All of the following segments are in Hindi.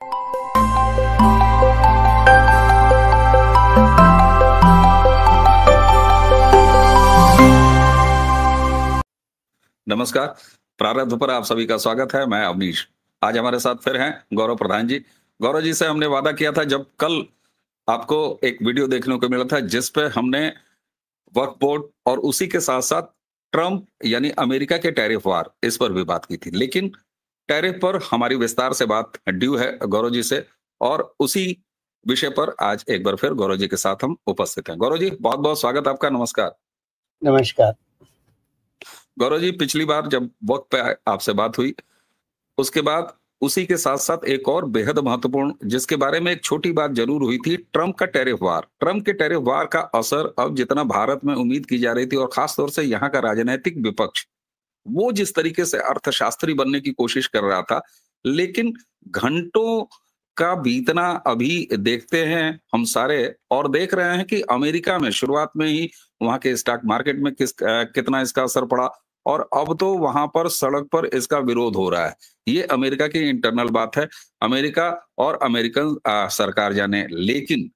नमस्कार। प्रारब्ध पर आप सभी का स्वागत है। मैं अवनीश। आज हमारे साथ फिर हैं गौरव प्रधान जी। गौरव जी से हमने वादा किया था, जब कल आपको एक वीडियो देखने को मिला था जिस पे हमने वर्क बोर्ड और उसी के साथ साथ ट्रंप यानी अमेरिका के टैरिफ वार, इस पर भी बात की थी। लेकिन टैरिफ पर हमारी विस्तार से बात ड्यू है गौरव जी से, और उसी विषय पर आज एक बार फिर गौरव जी के साथ हम उपस्थित हैं। गौरव जी, बहुत बहुत स्वागत आपका। नमस्कार। नमस्कार। गौरव जी, पिछली बार जब वक्त पे आपसे बात हुई, उसके बाद उसी के साथ साथ एक और बेहद महत्वपूर्ण, जिसके बारे में एक छोटी बात जरूर हुई थी, ट्रंप का टैरिफ वार। ट्रंप के टैरिफ वार का असर अब जितना भारत में उम्मीद की जा रही थी, और खास तौर से यहाँ का राजनीतिक विपक्ष, वो जिस तरीके से अर्थशास्त्री बनने की कोशिश कर रहा था, लेकिन घंटों का बीतना अभी देखते हैं हम सारे, और देख रहे हैं कि अमेरिका में शुरुआत में ही वहां के स्टॉक मार्केट में कितना इसका असर पड़ा, और अब तो वहां पर सड़क पर इसका विरोध हो रहा है। ये अमेरिका की इंटरनल बात है, अमेरिका और अमेरिकन सरकार जाने। लेकिन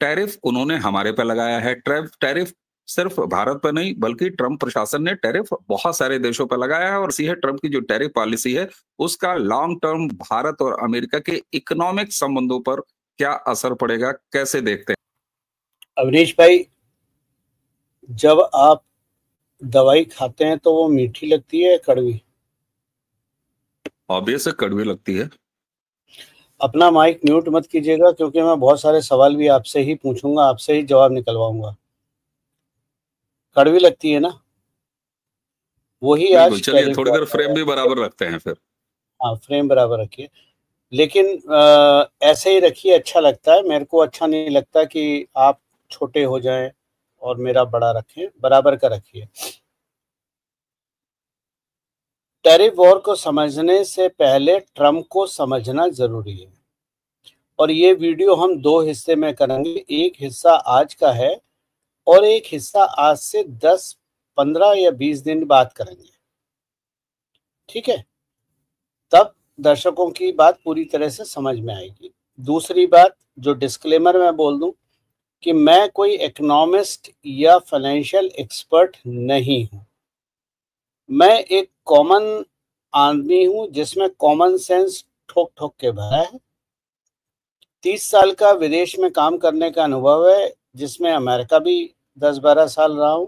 टैरिफ उन्होंने हमारे पे लगाया है। टैरिफ सिर्फ भारत पर नहीं, बल्कि ट्रंप प्रशासन ने टैरिफ बहुत सारे देशों पर लगाया है। और इसी है ट्रंप की जो टैरिफ पॉलिसी है, उसका लॉन्ग टर्म भारत और अमेरिका के इकोनॉमिक संबंधों पर क्या असर पड़ेगा, कैसे देखते हैं? अवनीश भाई, जब आप दवाई खाते हैं तो वो मीठी लगती है या कड़वी? ऑब्वियस है, कड़वी लगती है। अपना माइक म्यूट मत कीजिएगा, क्योंकि मैं बहुत सारे सवाल भी आपसे ही पूछूंगा, आपसे ही जवाब निकलवाऊंगा। कड़वी लगती है ना? वही आज चलिए थोड़ी देर फ्रेम भी बराबर रखते हैं फिर। हाँ, फ्रेम बराबर रखिए, लेकिन ऐसे ही रखिए, अच्छा लगता है। मेरे को अच्छा नहीं लगता कि आप छोटे हो जाएं और मेरा बड़ा रखें, बराबर का रखिए। टैरिफ वॉर को समझने से पहले ट्रंप को समझना जरूरी है, और ये वीडियो हम दो हिस्से में करेंगे। एक हिस्सा आज का है और एक हिस्सा आज से 10, 15 या 20 दिन बाद करेंगे, ठीक है? तब दर्शकों की बात पूरी तरह से समझ में आएगी। दूसरी बात, जो डिस्क्लेमर मैं बोल दूं, कि मैं कोई इकोनॉमिस्ट या फाइनेंशियल एक्सपर्ट नहीं हूं। मैं एक कॉमन आदमी हूं जिसमें कॉमन सेंस ठोक ठोक के भरा है। 30 साल का विदेश में काम करने का अनुभव है, जिसमें अमेरिका भी 10-12 साल रहा हूं।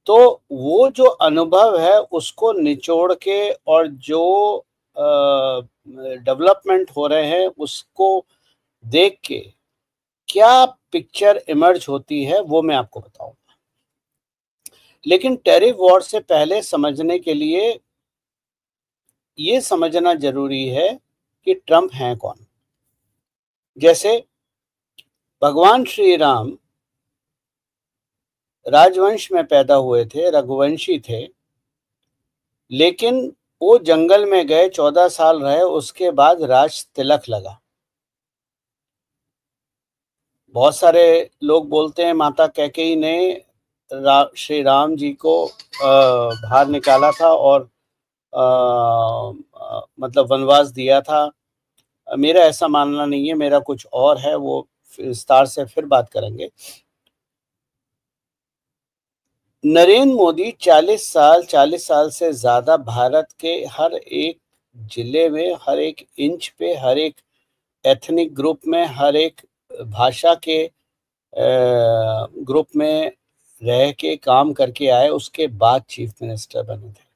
तो वो जो अनुभव है उसको निचोड़ के, और जो डेवलपमेंट हो रहे हैं उसको देख के क्या पिक्चर इमर्ज होती है, वो मैं आपको बताऊंगा। लेकिन टैरिफ वॉर से पहले समझने के लिए ये समझना जरूरी है कि ट्रंप हैं कौन। जैसे भगवान श्री राम राजवंश में पैदा हुए थे, रघुवंशी थे, लेकिन वो जंगल में गए, 14 साल रहे, उसके बाद राज तिलक लगा। बहुत सारे लोग बोलते हैं माता कैकेयी ने श्री राम जी को बाहर निकाला था और मतलब वनवास दिया था। मेरा ऐसा मानना नहीं है, मेरा कुछ और है, वो विस्तार से फिर बात करेंगे। नरेंद्र मोदी 40 साल से ज्यादा भारत के हर एक जिले में, हर एक इंच पे, हर एक एथनिक ग्रुप में, हर एक भाषा के ग्रुप में रह के काम करके आए। उसके बाद चीफ मिनिस्टर बने थे,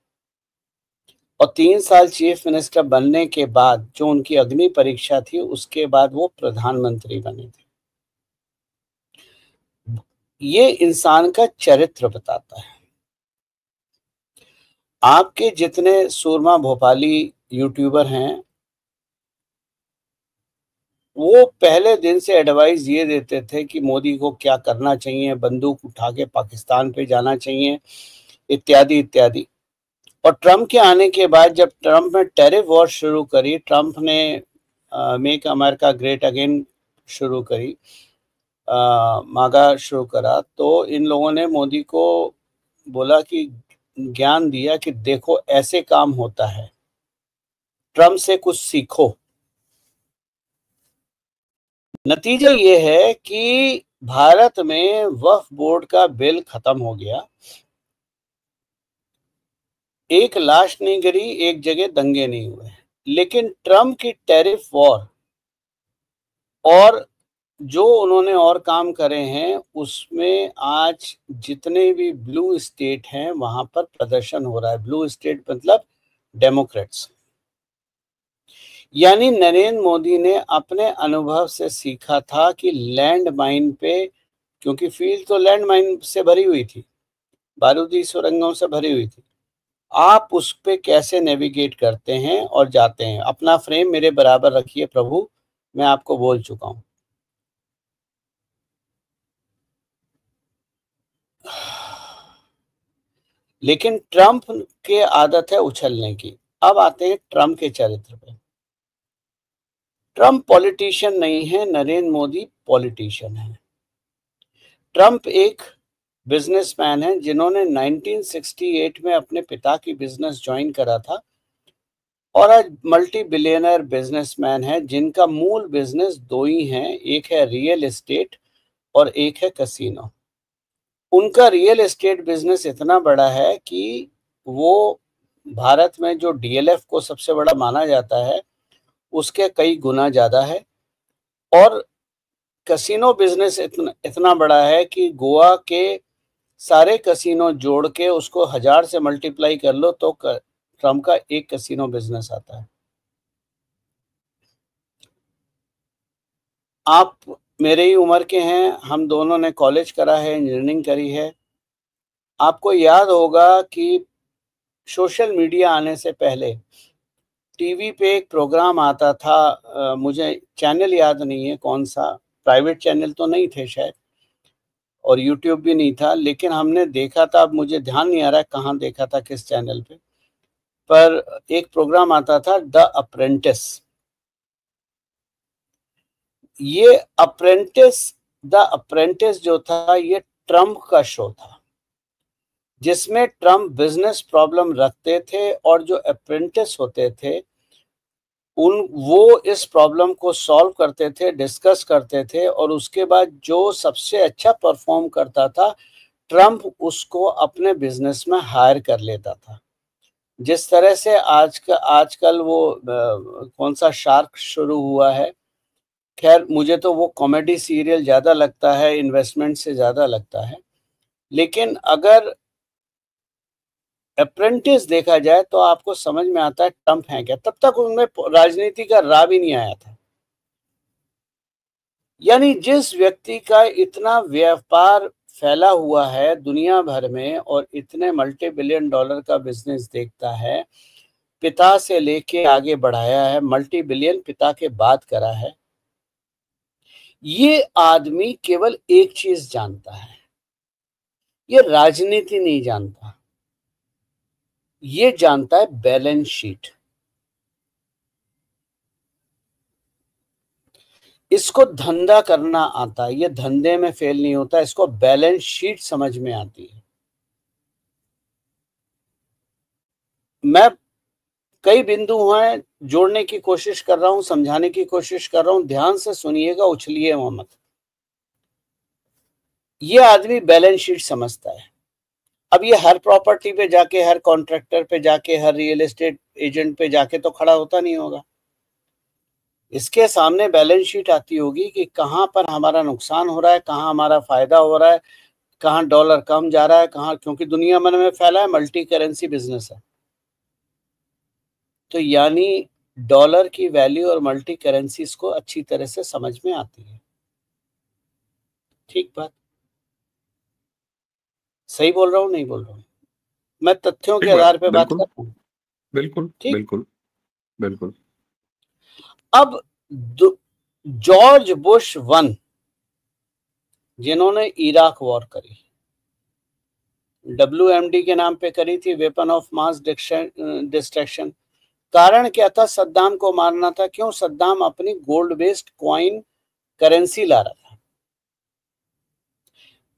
और 3 साल चीफ मिनिस्टर बनने के बाद जो उनकी अग्नि परीक्षा थी, उसके बाद वो प्रधानमंत्री बने थे। ये इंसान का चरित्र बताता है। आपके जितने सूरमा भोपाली यूट्यूबर हैं, वो पहले दिन से एडवाइस ये देते थे कि मोदी को क्या करना चाहिए, बंदूक उठा के पाकिस्तान पे जाना चाहिए, इत्यादि इत्यादि। और ट्रंप के आने के बाद, जब ट्रंप ने टैरिफ वॉर शुरू करी, ट्रंप ने मेक अमेरिका ग्रेट अगेन शुरू करी, मागा शुरू करा, तो इन लोगों ने मोदी को बोला कि ज्ञान दिया कि देखो ऐसे काम होता है, ट्रंप से कुछ सीखो। नतीजा ये है कि भारत में वक्फ बोर्ड का बिल खत्म हो गया, एक लाश नहीं गिरी, एक जगह दंगे नहीं हुए, लेकिन ट्रम्प की टैरिफ वॉर और जो उन्होंने और काम करे हैं उसमें आज जितने भी ब्लू स्टेट हैं वहां पर प्रदर्शन हो रहा है। ब्लू स्टेट मतलब डेमोक्रेट्स। यानी नरेंद्र मोदी ने अपने अनुभव से सीखा था कि लैंड माइन पे, क्योंकि फील्ड तो लैंड माइन से भरी हुई थी, बारूदी सुरंगों से भरी हुई थी, आप उस पे कैसे नेविगेट करते हैं और जाते हैं। अपना फ्रेम मेरे बराबर रखिए प्रभु, मैं आपको बोल चुका हूं। लेकिन ट्रंप के आदत है उछलने की। अब आते हैं ट्रंप के चरित्र पे। ट्रंप पॉलिटिशियन नहीं है, नरेंद्र मोदी पॉलिटिशियन है। ट्रंप एक बिजनेसमैन है जिन्होंने 1968 में अपने पिता की बिजनेस ज्वाइन करा था और आज मल्टी बिलियनर बिजनेसमैन है जिनका मूल बिजनेस दो ही हैं, एक है रियल एस्टेट और एक है कैसीनो। उनका रियल एस्टेट बिजनेस इतना बड़ा है कि वो भारत में जो डीएलएफ को सबसे बड़ा माना जाता है उसके कई गुना ज्यादा है। और कैसीनो बिजनेस इतना इतना बड़ा है कि गोवा के सारे कैसीनो जोड़ के उसको 1000 से मल्टीप्लाई कर लो तो ट्रम्प का एक कैसीनो बिजनेस आता है। आप मेरे ही उम्र के हैं, हम दोनों ने कॉलेज करा है, इंजीनियरिंग करी है। आपको याद होगा कि सोशल मीडिया आने से पहले टीवी पे एक प्रोग्राम आता था, मुझे चैनल याद नहीं है कौन सा, प्राइवेट चैनल तो नहीं थे शायद और यूट्यूब भी नहीं था, लेकिन हमने देखा था, अब मुझे ध्यान नहीं आ रहा है कहाँ देखा था, किस चैनल पे, पर एक प्रोग्राम आता था द अप्रेंटिस। ये द अप्रेंटिस जो था ये ट्रम्प का शो था जिसमें ट्रम्प बिजनेस प्रॉब्लम रखते थे और जो अप्रेंटिस होते थे वो इस प्रॉब्लम को सॉल्व करते थे, डिस्कस करते थे और उसके बाद जो सबसे अच्छा परफॉर्म करता था ट्रम्प उसको अपने बिजनेस में हायर कर लेता था। जिस तरह से आजकल वो कौन सा शार्क शुरू हुआ है, खैर मुझे तो वो कॉमेडी सीरियल ज्यादा लगता है, इन्वेस्टमेंट से ज्यादा लगता है। लेकिन अगर अप्रेंटिस देखा जाए तो आपको समझ में आता है ट्रम्प है क्या। तब तक उनमें राजनीति का राह भी नहीं आया था। यानी जिस व्यक्ति का इतना व्यापार फैला हुआ है दुनिया भर में और इतने मल्टी बिलियन डॉलर का बिजनेस देखता है, पिता से लेके आगे बढ़ाया है, मल्टी बिलियन पिता के बाद करा है, ये आदमी केवल एक चीज जानता है, ये राजनीति नहीं जानता, ये जानता है बैलेंस शीट। इसको धंधा करना आता है, ये धंधे में फेल नहीं होता, इसको बैलेंस शीट समझ में आती है। मैं कई बिंदु हैं जोड़ने की कोशिश कर रहा हूं, समझाने की कोशिश कर रहा हूं, ध्यान से सुनिएगा, उछलिए मत। ये आदमी बैलेंस शीट समझता है। अब ये हर प्रॉपर्टी पे जाके, हर कॉन्ट्रैक्टर पे जाके, हर रियल एस्टेट एजेंट पे जाके तो खड़ा होता नहीं होगा। इसके सामने बैलेंस शीट आती होगी कि कहां पर हमारा नुकसान हो रहा है, कहां हमारा फायदा हो रहा है, कहां डॉलर कम जा रहा है, कहां, क्योंकि दुनिया भर में फैला है, मल्टी करेंसी बिजनेस है। तो यानी डॉलर की वैल्यू और मल्टी करेंसीज को अच्छी तरह से समझ में आती है। ठीक बात, सही बोल रहा हूँ नहीं बोल रहा हूँ? मैं तथ्यों के आधार पे बात कर रहा हूँ। बिल्कुल ठीक, बिल्कुल बिल्कुल। अब जॉर्ज बुश 1 जिन्होंने इराक वॉर करी, WMD के नाम पे करी थी, वेपन ऑफ मास डिस्ट्रक्शन। कारण क्या था? सद्दाम को मारना था। क्यों? सद्दाम अपनी गोल्ड बेस्ड कॉइन करेंसी ला रहा था।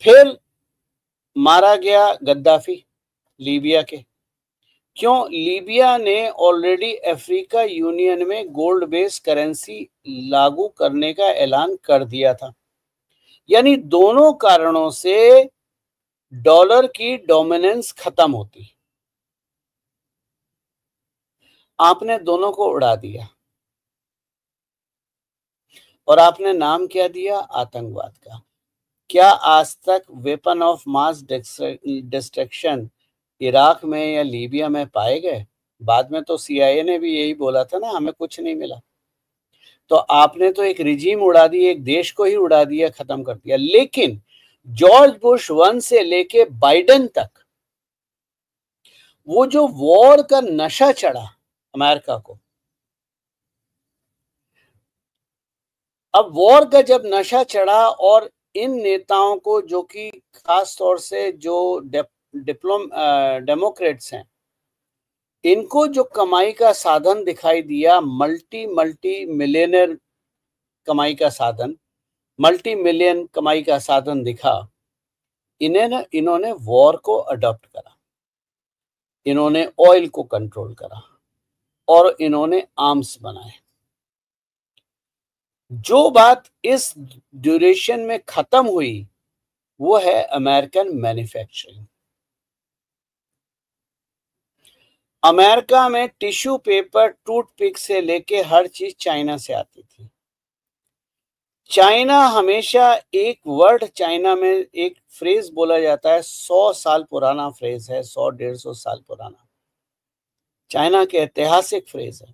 फिर मारा गया गद्दाफी लीबिया के, क्यों? लीबिया ने ऑलरेडी अफ्रीका यूनियन में गोल्ड बेस्ड करेंसी लागू करने का ऐलान कर दिया था। यानी दोनों कारणों से डॉलर की डोमिनेंस खत्म होती। आपने दोनों को उड़ा दिया और आपने नाम क्या दिया? आतंकवाद का। क्या आज तक weapon of mass destruction Iraq में या लीबिया में पाए गए? बाद में तो सीआईए ने भी यही बोला था ना, हमें कुछ नहीं मिला। तो आपने तो एक रिजीम उड़ा दी, एक देश को ही उड़ा दिया, खत्म कर दिया। लेकिन जॉर्ज बुश 1 से लेके बाइडेन तक वो जो वॉर का नशा चढ़ा अमेरिका को, अब वॉर का जब नशा चढ़ा और इन नेताओं को, जो कि खास तौर से जो डेमोक्रेट्स हैं, इनको जो कमाई का साधन दिखाई दिया, मल्टी मिलियनर कमाई का साधन, मल्टी मिलियन कमाई का साधन दिखा, इन्होंने वॉर को अडॉप्ट करा, इन्होंने ऑयल को कंट्रोल करा और इन्होंने आर्म्स बनाए। जो बात इस ड्यूरेशन में खत्म हुई वो है अमेरिकन मैन्युफैक्चरिंग। अमेरिका में टिश्यू पेपर, टूथपिक से लेके हर चीज चाइना से आती थी। चाइना हमेशा, एक वर्ड चाइना में एक फ्रेज बोला जाता है, 100 साल पुराना फ्रेज है, 100-150 साल पुराना, चाइना के ऐतिहासिक फ्रेज है।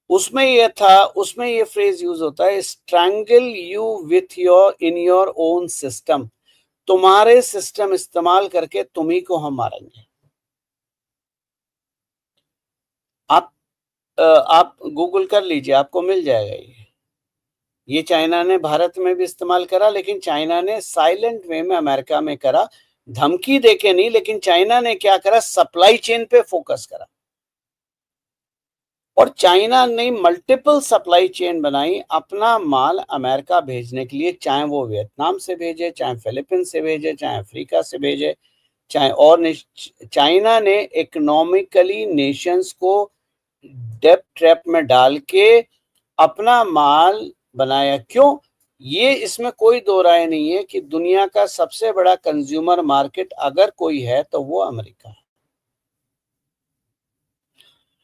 उसमें ये फ्रेज यूज होता है, strangle you with in your own system. तुम्हारे सिस्टम इस्तेमाल करके तुम्ही को हम मारेंगे। आप गूगल कर लीजिए, आपको मिल जाएगा। ये चाइना ने भारत में भी इस्तेमाल करा, लेकिन चाइना ने साइलेंट वे में अमेरिका में करा, धमकी देके नहीं। लेकिन चाइना ने क्या करा? सप्लाई चेन पे फोकस करा और चाइना ने मल्टीपल सप्लाई चेन बनाई अपना माल अमेरिका भेजने के लिए, चाहे वो वियतनाम से भेजे, चाहे फिलीपीन से भेजे, चाहे अफ्रीका से भेजे, चाहे और। चाइना ने इकोनॉमिकली नेशंस को डेब्ट ट्रैप में डाल के अपना माल बनाया। क्यों? ये इसमें कोई दो राय नहीं है कि दुनिया का सबसे बड़ा कंज्यूमर मार्केट अगर कोई है तो वो अमेरिका है।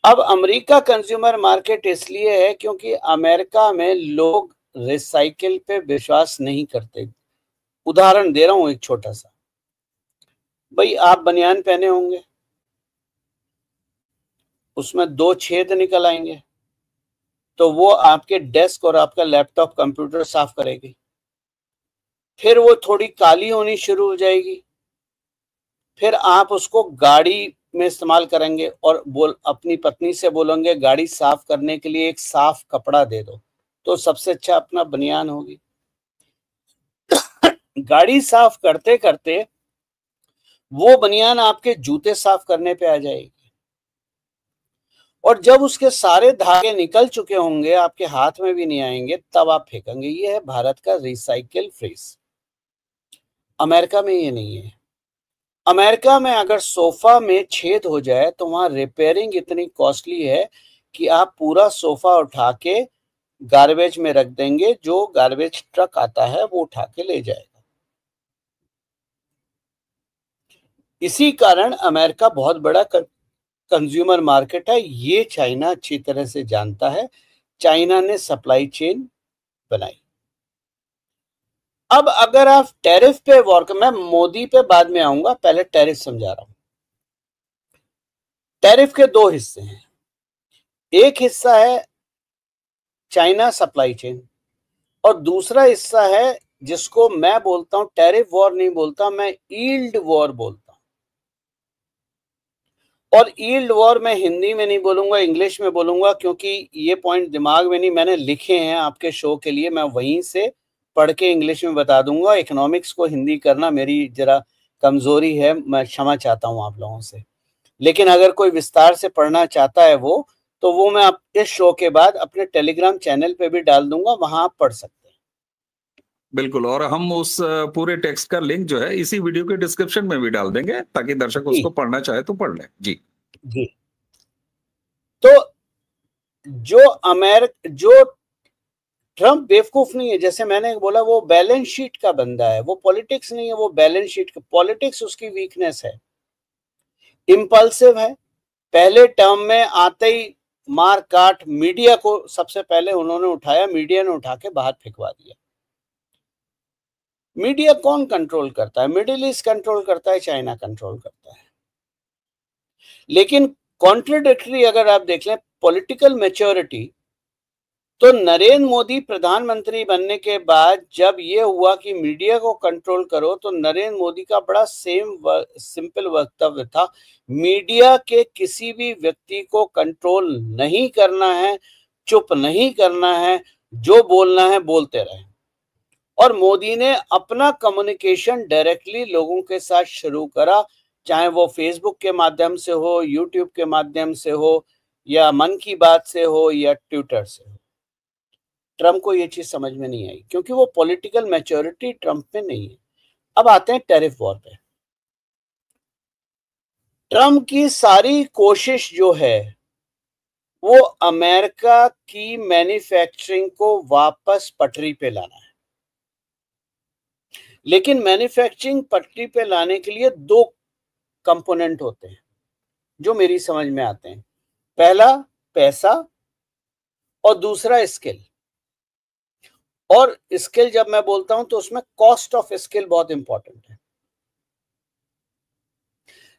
अब अमेरिका कंज्यूमर मार्केट इसलिए है क्योंकि अमेरिका में लोग रिसाइकिल पे विश्वास नहीं करते। उदाहरण दे रहा हूं एक छोटा सा। भाई, आप बनियान पहने होंगे, उसमें 2 छेद निकल आएंगे, तो वो आपके डेस्क और आपका लैपटॉप कंप्यूटर साफ करेगी। फिर वो थोड़ी काली होनी शुरू हो जाएगी, फिर आप उसको गाड़ी में इस्तेमाल करेंगे और अपनी पत्नी से बोलेंगे गाड़ी साफ करने के लिए एक साफ कपड़ा दे दो, तो सबसे अच्छा अपना बनियान होगी। गाड़ी साफ करते करते वो बनियान आपके जूते साफ करने पे आ जाएगी, और जब उसके सारे धागे निकल चुके होंगे, आपके हाथ में भी नहीं आएंगे, तब आप फेंकेंगे। ये है भारत का रिसाइकिल फ्रेज। अमेरिका में ये नहीं है। अमेरिका में अगर सोफा में छेद हो जाए तो वहां रिपेयरिंग इतनी कॉस्टली है कि आप पूरा सोफा उठा के गार्बेज में रख देंगे, जो गार्बेज ट्रक आता है वो उठा के ले जाएगा। इसी कारण अमेरिका बहुत बड़ा कंज्यूमर मार्केट है। ये चाइना अच्छी तरह से जानता है। चाइना ने सप्लाई चेन बनाई। अब अगर आप टैरिफ पे वॉर कर, मैं मोदी पे बाद में आऊंगा, पहले टैरिफ समझा रहा हूं। टैरिफ के 2 हिस्से हैं। एक हिस्सा है चाइना सप्लाई चेन और दूसरा हिस्सा है जिसको मैं बोलता हूं, टैरिफ वॉर नहीं बोलता मैं, यील्ड वॉर बोलता हूं। और यील्ड वॉर मैं हिंदी में नहीं बोलूंगा, इंग्लिश में बोलूंगा, क्योंकि ये पॉइंट दिमाग में नहीं, मैंने लिखे हैं आपके शो के लिए, मैं वहीं से पढ़ के इंग्लिश में बता दूंगा। इकोनॉमिक्स को हिंदी करना मेरी जरा कमजोरी है, मैं क्षमा चाहता हूं आप लोगों से। लेकिन अगर कोई विस्तार से पढ़ना चाहता है तो वो मैं इस शो के बाद अपने टेलीग्राम चैनल पे भी डाल दूंगा, वहां आप पढ़ सकते हैं। बिल्कुल, और हम उस पूरे टेक्स्ट का लिंक जो है इसी वीडियो के डिस्क्रिप्शन में भी डाल देंगे, ताकि दर्शक जी उसको पढ़ना चाहे तो पढ़ लें। जी जी। तो जो ट्रम्प बेवकूफ नहीं है, जैसे मैंने बोला, वो बैलेंस शीट का बंदा है, वो पॉलिटिक्स नहीं है, वो बैलेंस शीट का, पॉलिटिक्स उसकी वीकनेस है। इंपल्सिव है, पहले टर्म में आते ही मार काट, मीडिया को सबसे पहले उन्होंने उठाया, मीडिया ने उठा के बाहर फेंकवा दिया। मीडिया कौन कंट्रोल करता है? मिडिल ईस्ट कंट्रोल करता है, चाइना कंट्रोल करता है। लेकिन कॉन्ट्रडिक्टरी अगर आप देख लें पॉलिटिकल मैच्योरिटी, तो नरेंद्र मोदी प्रधानमंत्री बनने के बाद जब ये हुआ कि मीडिया को कंट्रोल करो, तो नरेंद्र मोदी का बड़ा सिंपल वक्तव्य था, मीडिया के किसी भी व्यक्ति को कंट्रोल नहीं करना है, चुप नहीं करना है, जो बोलना है बोलते रहे। और मोदी ने अपना कम्युनिकेशन डायरेक्टली लोगों के साथ शुरू करा, चाहे वो फेसबुक के माध्यम से हो, यूट्यूब के माध्यम से हो, या मन की बात से हो, या ट्विटर से हो। ट्रम्प को ये चीज समझ में नहीं आई, क्योंकि वो पॉलिटिकल मैच्योरिटी ट्रम्प में नहीं है। अब आते हैं टैरिफ वॉर पे। ट्रम्प की सारी कोशिश जो है वो अमेरिका की मैन्युफैक्चरिंग को वापस पटरी पे लाना है। लेकिन मैन्युफैक्चरिंग पटरी पे लाने के लिए दो कंपोनेंट होते हैं जो मेरी समझ में आते हैं। पहला पैसा और दूसरा स्किल। और स्किल जब मैं बोलता हूं तो उसमें कॉस्ट ऑफ स्किल बहुत इंपॉर्टेंट है।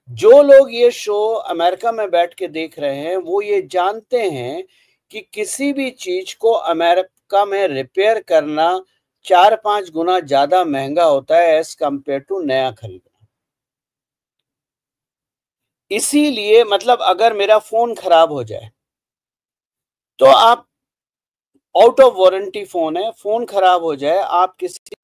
जो लोग ये शो अमेरिका में बैठ के देख रहे हैं वो ये जानते हैं कि किसी भी चीज को अमेरिका में रिपेयर करना 4-5 गुना ज्यादा महंगा होता है एज कंपेयर टू नया खरीदना। इसीलिए मतलब अगर मेरा फोन खराब हो जाए तो आप, आउट ऑफ वारंटी फोन है, फोन खराब हो जाए, आप किसी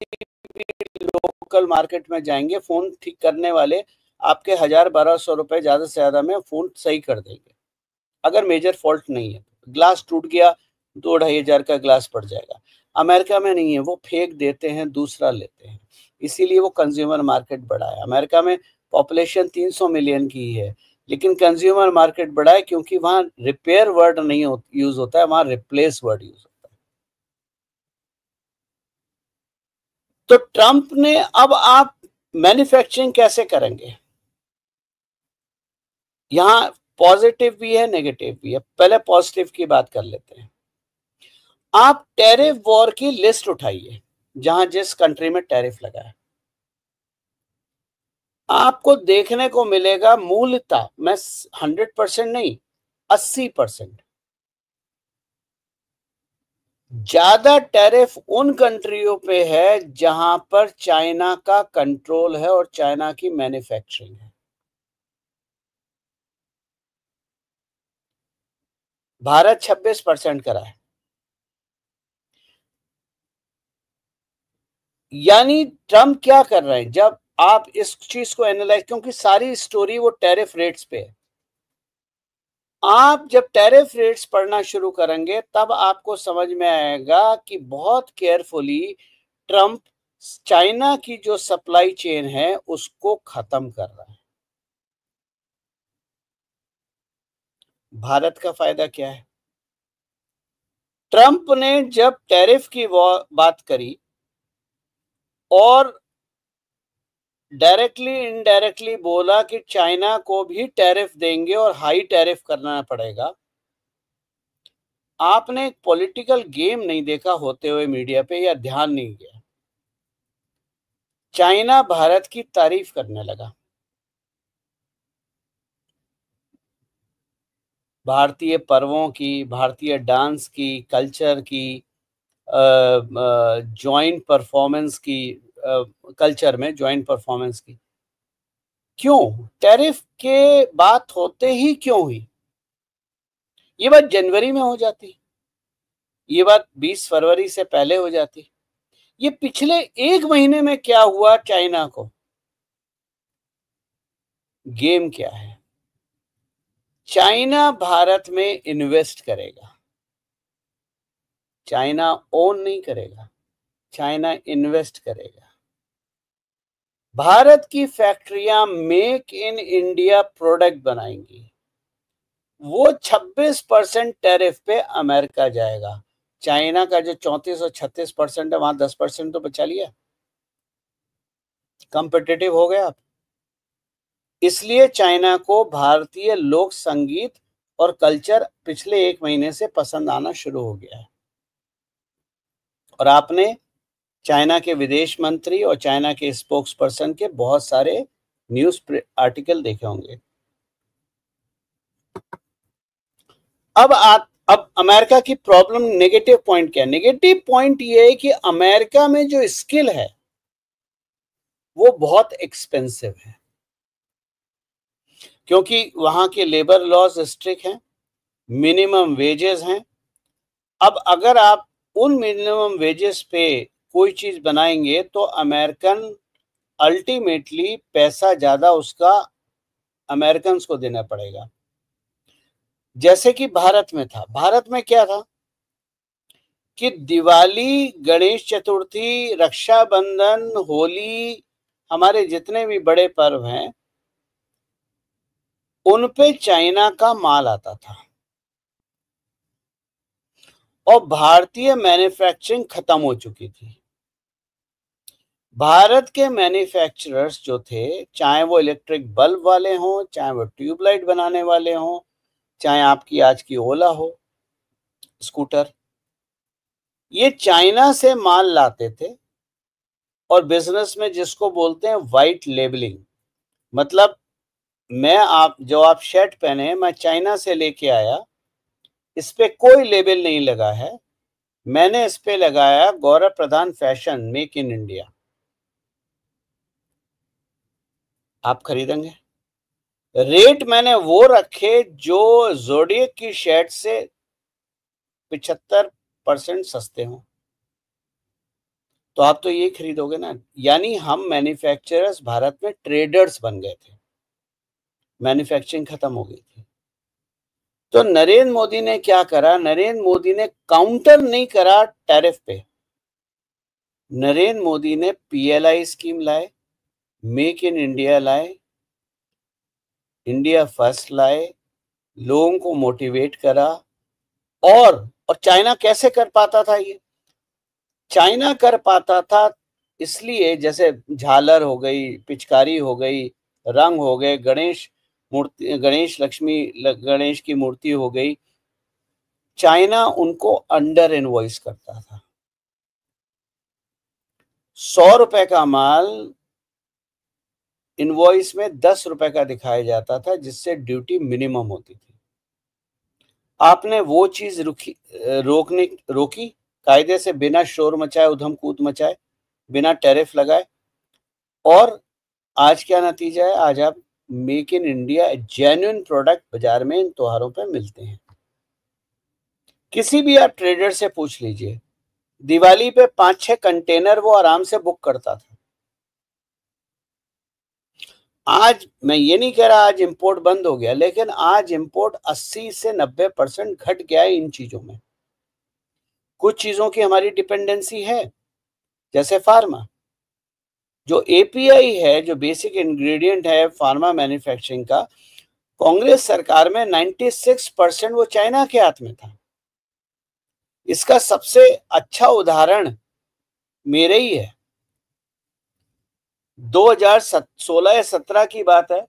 भी लोकल मार्केट में जाएंगे, फोन ठीक करने वाले आपके 1000-1200 रुपए ज्यादा से ज्यादा में फोन सही कर देंगे। अगर मेजर फॉल्ट नहीं है, ग्लास टूट गया 2-2,500 का ग्लास पड़ जाएगा। अमेरिका में नहीं है, वो फेंक देते हैं, दूसरा लेते हैं। इसीलिए वो कंज्यूमर मार्केट बड़ा है। अमेरिका में पॉपुलेशन 300 मिलियन की है, लेकिन कंज्यूमर मार्केट बड़ा है क्योंकि वहां रिपेयर वर्ड नहीं यूज होता है, वहां रिप्लेस वर्ड यूज होता है। तो ट्रंप ने, अब आप मैन्युफैक्चरिंग कैसे करेंगे? यहां पॉजिटिव भी है, नेगेटिव भी है। पहले पॉजिटिव की बात कर लेते हैं। आप टैरिफ वॉर की लिस्ट उठाइए, जहां जिस कंट्री में टैरिफ लगा है, आपको देखने को मिलेगा मूलतः, मैं 100% नहीं, 80% ज्यादा टैरिफ उन कंट्रियों पे है जहां पर चाइना का कंट्रोल है और चाइना की मैन्युफैक्चरिंग है। भारत 26% करा है। यानी ट्रम्प क्या कर रहे हैं? जब आप इस चीज को एनालाइज, क्योंकि सारी स्टोरी वो टैरिफ रेट्स पे है, आप जब टैरिफ रेट्स पढ़ना शुरू करेंगे तब आपको समझ में आएगा कि बहुत केयरफुली ट्रम्प चाइना की जो सप्लाई चेन है उसको खत्म कर रहा है। भारत का फायदा क्या है? ट्रम्प ने जब टैरिफ की बात करी और डायरेक्टली इनडायरेक्टली बोला कि चाइना को भी टैरिफ देंगे और हाई टैरिफ करना पड़ेगा, आपने एक पॉलिटिकल गेम नहीं देखा होते हुए मीडिया पे, या ध्यान नहीं गया। चाइना भारत की तारीफ करने लगा, भारतीय पर्वों की, भारतीय डांस की, कल्चर की, जॉइंट परफॉर्मेंस की, कल्चर में जॉइंट परफॉर्मेंस की। क्यों? टैरिफ के बात होते ही क्यों हुई? ये बात जनवरी में हो जाती, ये बात 20 फरवरी से पहले हो जाती। ये पिछले 1 महीने में क्या हुआ चाइना को? गेम क्या है? चाइना भारत में इन्वेस्ट करेगा, चाइना ओन नहीं करेगा। चाइना इन्वेस्ट करेगा। भारत की फैक्ट्रियां मेक इन इंडिया प्रोडक्ट बनाएंगी। वो 26% टैरिफ पे अमेरिका जाएगा। चाइना का जो 34 और 36% है, वहां 10% तो बचा लिया, कंपिटिटिव हो गया आप। इसलिए चाइना को भारतीय लोक संगीत और कल्चर पिछले 1 महीने से पसंद आना शुरू हो गया है। और आपने चाइना के विदेश मंत्री और चाइना के स्पोक्स पर्सन के बहुत सारे न्यूज आर्टिकल देखे होंगे। अब अमेरिका की प्रॉब्लम, नेगेटिव पॉइंट क्या है? नेगेटिव पॉइंट ये है कि अमेरिका में जो स्किल है वो बहुत एक्सपेंसिव है, क्योंकि वहां के लेबर लॉज स्ट्रिक्ट हैं, मिनिमम वेजेस हैं। अब अगर आप उन मिनिमम वेजेस पे कोई चीज बनाएंगे तो अमेरिकन अल्टीमेटली पैसा ज्यादा उसका अमेरिकन को देना पड़ेगा। जैसे कि भारत में था। भारत में क्या था कि दिवाली, गणेश चतुर्थी, रक्षाबंधन, होली, हमारे जितने भी बड़े पर्व हैं उन पे चाइना का माल आता था और भारतीय मैन्युफैक्चरिंग खत्म हो चुकी थी। भारत के मैन्युफैक्चरर्स जो थे, चाहे वो इलेक्ट्रिक बल्ब वाले हों, चाहे वो ट्यूबलाइट बनाने वाले हों, चाहे आपकी आज की ओला हो स्कूटर, ये चाइना से माल लाते थे। और बिजनेस में जिसको बोलते हैं वाइट लेबलिंग, मतलब आप शर्ट पहने हैं, मैं चाइना से लेके आया, इस पे कोई लेबल नहीं लगा है, मैंने इस पे लगाया गौरव प्रधान फैशन, मेक इन इंडिया, आप खरीदेंगे। रेट मैंने वो रखे जो जोडियक की शर्ट से 75% सस्ते हों, तो आप तो ये खरीदोगे ना। यानी हम मैन्युफैक्चरर्स भारत में ट्रेडर्स बन गए थे, मैन्युफैक्चरिंग खत्म हो गई थी। तो नरेंद्र मोदी ने क्या करा? नरेंद्र मोदी ने काउंटर नहीं करा टैरिफ पे, नरेंद्र मोदी ने पीएलआई स्कीम लाए, मेक इन इंडिया लाए, इंडिया फर्स्ट लाए, लोगों को मोटिवेट करा। और चाइना कैसे कर पाता था? ये चाइना कर पाता था इसलिए, जैसे झालर हो गई, पिचकारी हो गई, रंग हो गए, गणेश की मूर्ति हो गई, चाइना उनको अंडर इनवॉइस करता था। 100 रुपए का माल इनवॉइस में 10 रुपए का दिखाया जाता था, जिससे ड्यूटी मिनिमम होती थी। आपने वो चीज रोकी कायदे से, बिना शोर मचाए, उधम कूद मचाए, बिना टैरिफ लगाए। और आज क्या नतीजा है? आज आप make in India genuine product बाजार में इन त्योहारों पे मिलते हैं। किसी भी आप ट्रेडर से पूछ लीजिए, दिवाली पे 5-6 कंटेनर वो आराम से बुक करता था। आज मैं ये नहीं कह रहा आज इंपोर्ट बंद हो गया, लेकिन आज इंपोर्ट 80 से 90% घट गया है इन चीजों में। कुछ चीजों की हमारी डिपेंडेंसी है, जैसे फार्मा, जो एपीआई है, जो बेसिक इंग्रेडिएंट है फार्मा मैन्युफैक्चरिंग का, कांग्रेस सरकार में 96% वो चाइना के हाथ में था। इसका सबसे अच्छा उदाहरण मेरे ही है। 2016 या 17 की बात है,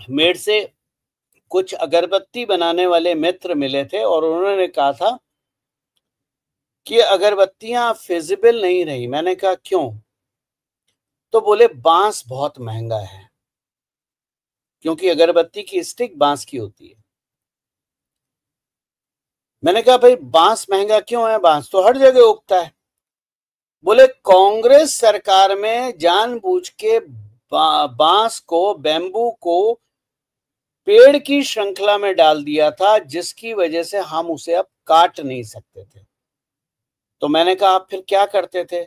मेरे से कुछ अगरबत्ती बनाने वाले मित्र मिले थे और उन्होंने कहा था कि अगरबत्तियां फिजिबल नहीं रही। मैंने कहा क्यों? तो बोले बांस बहुत महंगा है, क्योंकि अगरबत्ती की स्टिक बांस की होती है। मैंने कहा भाई बांस महंगा क्यों है? बांस तो हर जगह उगता है। बोले कांग्रेस सरकार में जानबूझ के बांस को, बैम्बू को पेड़ की श्रृंखला में डाल दिया था, जिसकी वजह से हम उसे अब काट नहीं सकते थे। तो मैंने कहा आप फिर क्या करते थे?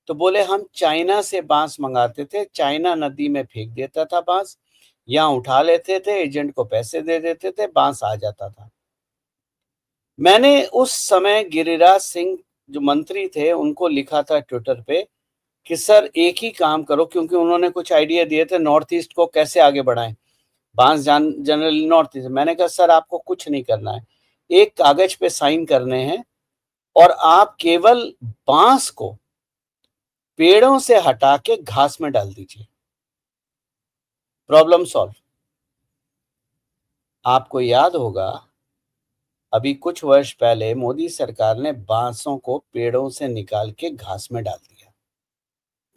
तो बोले हम चाइना से बांस मंगाते थे, चाइना नदी में फेंक देता था बांस, यहां उठा लेते थे, एजेंट को पैसे दे देते थे, बांस आ जाता था। मैंने उस समय गिरिराज सिंह जो मंत्री थे उनको लिखा था ट्विटर पे कि सर एक ही काम करो, क्योंकि उन्होंने कुछ आइडिया दिए थे नॉर्थ ईस्ट को कैसे आगे बढ़ाएं, बांस जनरली नॉर्थ ईस्ट। मैंने कहा सर आपको कुछ नहीं करना है, एक कागज पे साइन करने हैं और आप केवल बांस को पेड़ों से हटा के घास में डाल दीजिए, प्रॉब्लम सॉल्व। आपको याद होगा अभी कुछ वर्ष पहले मोदी सरकार ने बांसों को पेड़ों से निकाल के घास में डाल दिया।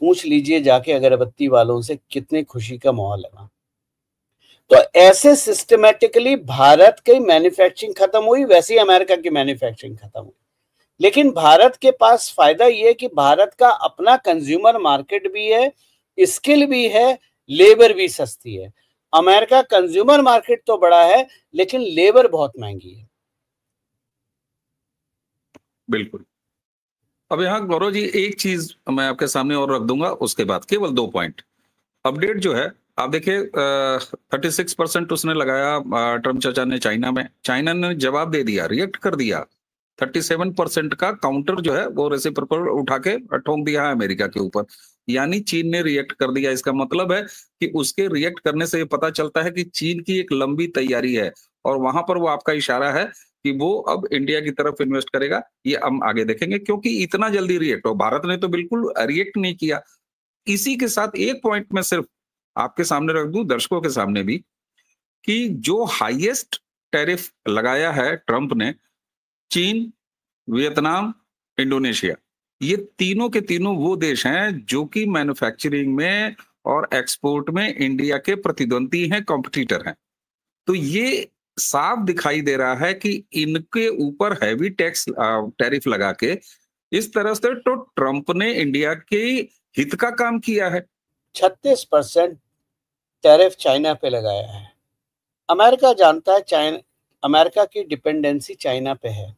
पूछ लीजिए जाके अगरबत्ती वालों से, कितनी खुशी का माहौल है वहां। तो ऐसे सिस्टमेटिकली भारत की मैन्युफैक्चरिंग खत्म हुई, वैसे ही अमेरिका की मैन्युफैक्चरिंग खत्म हुई। लेकिन भारत के पास फायदा ये है कि भारत का अपना कंज्यूमर मार्केट भी है, स्किल भी है, लेबर भी सस्ती है। अमेरिका कंज्यूमर मार्केट तो बड़ा है लेकिन लेबर बहुत महंगी है। बिल्कुल। अब यहाँ गौरव जी एक चीज मैं आपके सामने और रख दूंगा, उसके बाद केवल 2 पॉइंट। अपडेट जो है आप देखिए, 36% उसने लगाया ट्रम्प चाचा ने चाइना में, चाइना ने जवाब दे दिया, रिएक्ट कर दिया। 37% का काउंटर जो है वो रेसिप्रोकल उठा के ठोक दिया है अमेरिका के ऊपर, यानी चीन ने रिएक्ट कर दिया। इसका मतलब है कि उसके रिएक्ट करने से ये पता चलता है कि चीन की एक लंबी तैयारी है और वहां पर वो आपका इशारा है कि वो अब इंडिया की तरफ इन्वेस्ट करेगा। ये हम आगे देखेंगे, क्योंकि इतना जल्दी रिएक्ट हो, भारत ने तो बिल्कुल रिएक्ट नहीं किया। इसी के साथ एक पॉइंट में सिर्फ आपके सामने रख दूं, दर्शकों के सामने भी, कि जो हाईएस्ट टैरिफ लगाया है ट्रंप ने, चीन, वियतनाम, इंडोनेशिया, ये तीनों के तीनों वो देश हैं जो कि मैन्युफैक्चरिंग में और एक्सपोर्ट में इंडिया के प्रतिद्वंदी हैं, कॉम्पिटिटर हैं। तो ये साफ दिखाई दे रहा है कि इनके ऊपर हैवी टैक्स टैरिफ लगा के इस तरह से तो ट्रंप ने इंडिया के हित का काम किया है। 36% टैरिफ चाइना पे लगाया है। अमेरिका जानता है अमेरिका की डिपेंडेंसी चाइना पे है।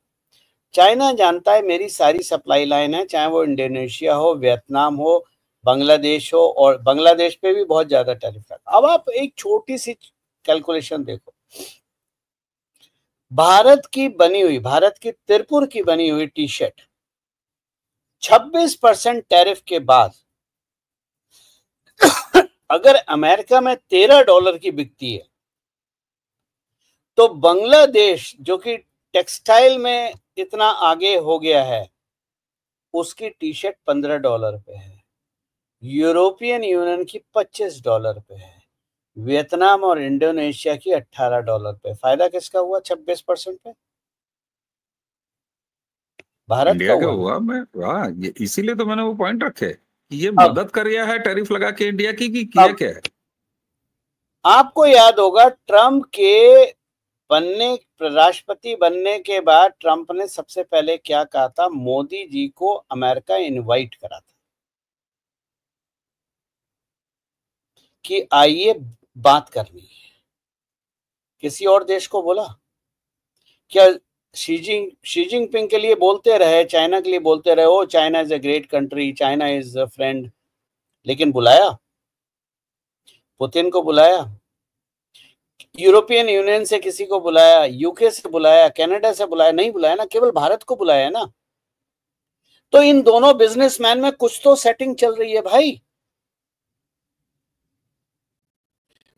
चाइना जानता है मेरी सारी सप्लाई लाइन है, चाहे वो इंडोनेशिया हो, वियतनाम हो, बांग्लादेश हो, और बांग्लादेश पे भी बहुत ज्यादा टैरिफ है। अब आप एक छोटी सी कैलकुलेशन देखो, भारत की तिरपुर की बनी हुई टी शर्ट 26% टैरिफ के बाद अगर अमेरिका में $13 की बिकती है, तो बांग्लादेश जो कि टेक्सटाइल में इतना आगे हो गया है, उसकी टी शर्ट $15 पे है। यूरोपियन यूनियन की $25 पे है। वियतनाम और इंडोनेशिया की $18 पे। फायदा किसका हुआ 26% पे? भारत का इंडिया का हुआ। हुआ। मैं वाह, इसीलिए तो मैंने वो पॉइंट रखे कि ये अब मदद कर रहा है टैरिफ लगा के इंडिया की, कि किया क्या है। आपको याद होगा ट्रंप के राष्ट्रपति बनने के बाद ट्रंप ने सबसे पहले क्या कहा था? मोदी जी को अमेरिका इनवाइट करा था कि आइए बात करनी है। किसी और देश को बोला क्या? शी जिनपिंग के लिए बोलते रहे, चाइना के लिए बोलते रहे, oh China is a great country, China is a friend, लेकिन बुलाया? पुतिन को बुलाया? यूरोपियन यूनियन से किसी को बुलाया? यूके से बुलाया? कनाडा से बुलाया? नहीं बुलाया ना, केवल भारत को बुलाया ना। तो इन दोनों बिजनेसमैन में कुछ तो सेटिंग चल रही है भाई।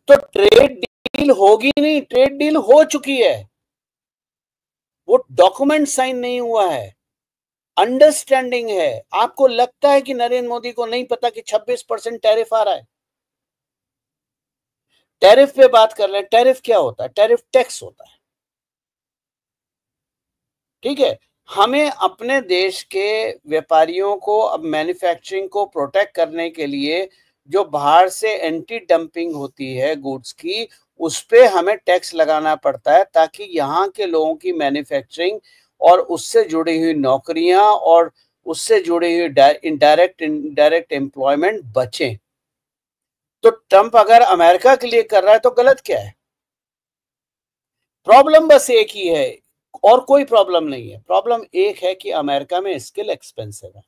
तो ट्रेड डील होगी नहीं, ट्रेड डील हो चुकी है, वो डॉक्यूमेंट साइन नहीं हुआ है, अंडरस्टैंडिंग है। आपको लगता है कि नरेंद्र मोदी को नहीं पता कि 26% टैरिफ आ रहा है? टैरिफ पे बात कर रहे हैं। टैरिफ क्या होता है? टैरिफ टैक्स होता है, ठीक है। हमें अपने देश के व्यापारियों को अब मैन्युफैक्चरिंग को प्रोटेक्ट करने के लिए जो बाहर से एंटी डंपिंग होती है गुड्स की, उस पे हमें टैक्स लगाना पड़ता है, ताकि यहाँ के लोगों की मैन्युफैक्चरिंग और उससे जुड़ी हुई नौकरियां और उससे जुड़ी हुई इनडायरेक्ट एम्प्लॉयमेंट बचे। तो ट्रंप अगर अमेरिका के लिए कर रहा है तो गलत क्या है? प्रॉब्लम बस एक ही है, और कोई प्रॉब्लम नहीं है। प्रॉब्लम एक है कि अमेरिका में स्किल एक्सपेंसिव है।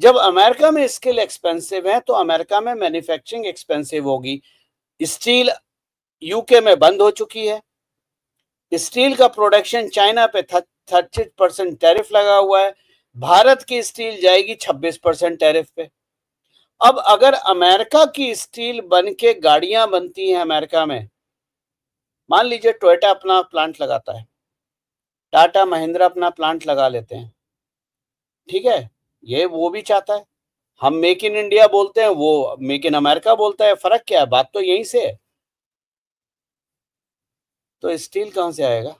जब अमेरिका में स्किल एक्सपेंसिव है तो अमेरिका में मैन्युफैक्चरिंग एक्सपेंसिव होगी। स्टील यूके में बंद हो चुकी है, स्टील का प्रोडक्शन चाइना पे 30% टैरिफ लगा हुआ है, भारत की स्टील जाएगी 26% टैरिफ पे। अब अगर अमेरिका की स्टील बन के गाड़ियां बनती हैं अमेरिका में, मान लीजिए टोयोटा अपना प्लांट लगाता है, टाटा महिंद्रा अपना प्लांट लगा लेते हैं, ठीक है, ये वो भी चाहता है, हम मेक इन इंडिया बोलते हैं, वो मेक इन अमेरिका बोलता है, फर्क क्या है, बात तो यहीं से है। तो स्टील कहां से आएगा?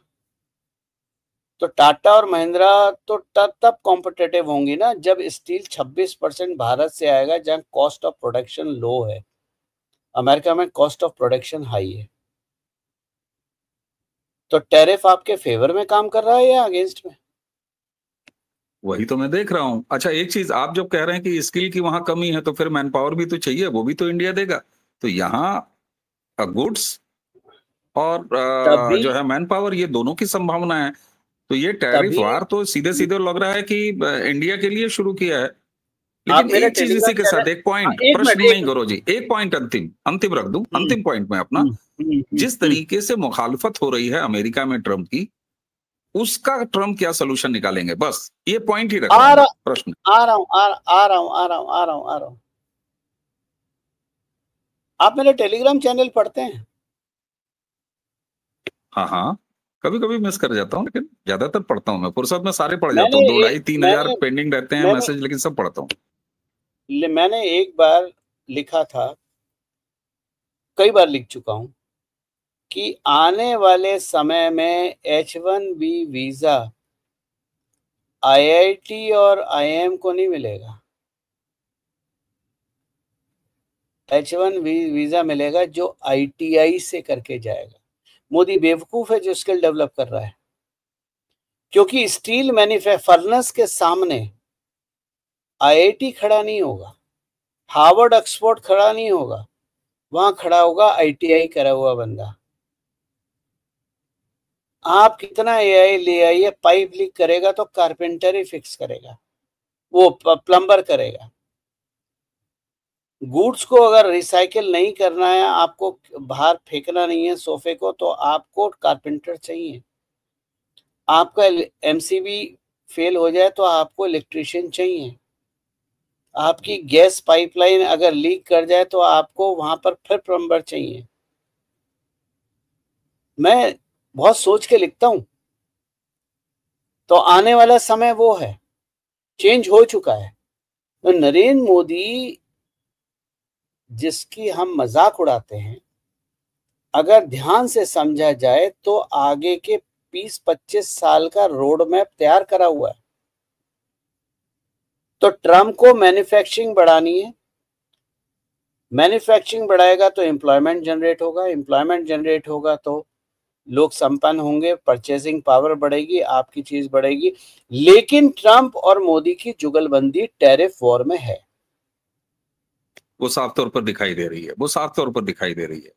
तो टाटा और महिंद्रा तो तब कॉम्पिटेटिव होंगी ना जब स्टील 26% भारत से आएगा, जहां कॉस्ट ऑफ प्रोडक्शन लो है। अमेरिका में कॉस्ट ऑफ प्रोडक्शन हाई है। तो टैरिफ आपके फेवर में काम कर रहा है या अगेंस्ट में? वही तो मैं देख रहा हूँ। अच्छा, एक चीज आप जब कह रहे हैं कि स्किल की वहां कमी है, तो फिर मैन पावर भी तो चाहिए, वो भी तो इंडिया देगा। तो यहाँ गुड्स और तभी जो है मैन पावर, ये दोनों की संभावना है। तो ये टैरिफ तभी वार तो सीधे सीधे लग रहा है कि इंडिया के लिए शुरू किया है। आप लेकिन मेरा एक चीज टेलीग्राम इसी के साथ, चैनल, एक पॉइंट, एक मिनट, प्रश्न एक नहीं मिनट। गौरव जी, एक पॉइंट अंतिम अंतिम रख दूं, हम्म, अंतिम पॉइंट में अपना, हम्म, हम्म, जिस तरीके से मुखालफत हो रही है अमेरिका में ट्रम्प की, उसका ट्रम्प क्या सोल्यूशन निकालेंगे, बस ये पॉइंट ही रख रहा आ हूं मैं, रहा प्रश्न। आ रहा हूँ आ रहा हूँ आ रहा हूँ आ रहा हूँ आ रहा हूँ। आप मेरे टेलीग्राम चैनल पढ़ते हैं? हाँ हाँ, कभी कभी मिस कर जाता हूँ, लेकिन ज्यादातर पढ़ता हूँ मैं, फुर्सत में सारे पढ़ जाता मैंने हूँ, 2 ए, 2,500 3,000 मैंने पेंडिंग रहते हैं मैंने मैसेज, लेकिन सब पढ़ता हूँ। मैंने एक बार लिखा था, कई बार लिख चुका हूं, कि आने वाले समय में H1B वीजा IIT और IIM को नहीं मिलेगा। H1B वीजा मिलेगा जो ITI से करके जाएगा। मोदी बेवकूफ है जो स्किल डेवलप कर रहा है, क्योंकि स्टील फर्नेस के सामने IIT खड़ा नहीं होगा, हार्वर्ड ऑक्सफोर्ड खड़ा नहीं होगा, वहां खड़ा होगा ITI करा हुआ बंदा। आप कितना AI ले आइए, पाइप लीक करेगा तो कारपेंटर ही फिक्स करेगा, वो प्लम्बर करेगा। गुड्स को अगर रिसाइकिल नहीं करना है, आपको बाहर फेंकना नहीं है सोफे को, तो आपको कारपेंटर चाहिए। आपका MCB फेल हो जाए तो आपको इलेक्ट्रीशियन चाहिए। आपकी गैस पाइपलाइन अगर लीक कर जाए तो आपको वहां पर फिर प्लम्बर चाहिए। मैं बहुत सोच के लिखता हूं। तो आने वाला समय वो है, चेंज हो चुका है। तो नरेंद्र मोदी जिसकी हम मजाक उड़ाते हैं, अगर ध्यान से समझा जाए तो आगे के 20-25 साल का रोड मैप तैयार करा हुआ है। तो ट्रम्प को मैन्युफैक्चरिंग बढ़ानी है, मैन्युफैक्चरिंग बढ़ाएगा तो एम्प्लॉयमेंट जनरेट होगा, एम्प्लॉयमेंट जनरेट होगा तो लोग संपन्न होंगे, परचेसिंग पावर बढ़ेगी, आपकी चीज बढ़ेगी। लेकिन ट्रम्प और मोदी की जुगलबंदी टैरिफ वॉर में है, वो साफ तौर पर दिखाई दे रही है, वो साफ तौर पर दिखाई दे रही है।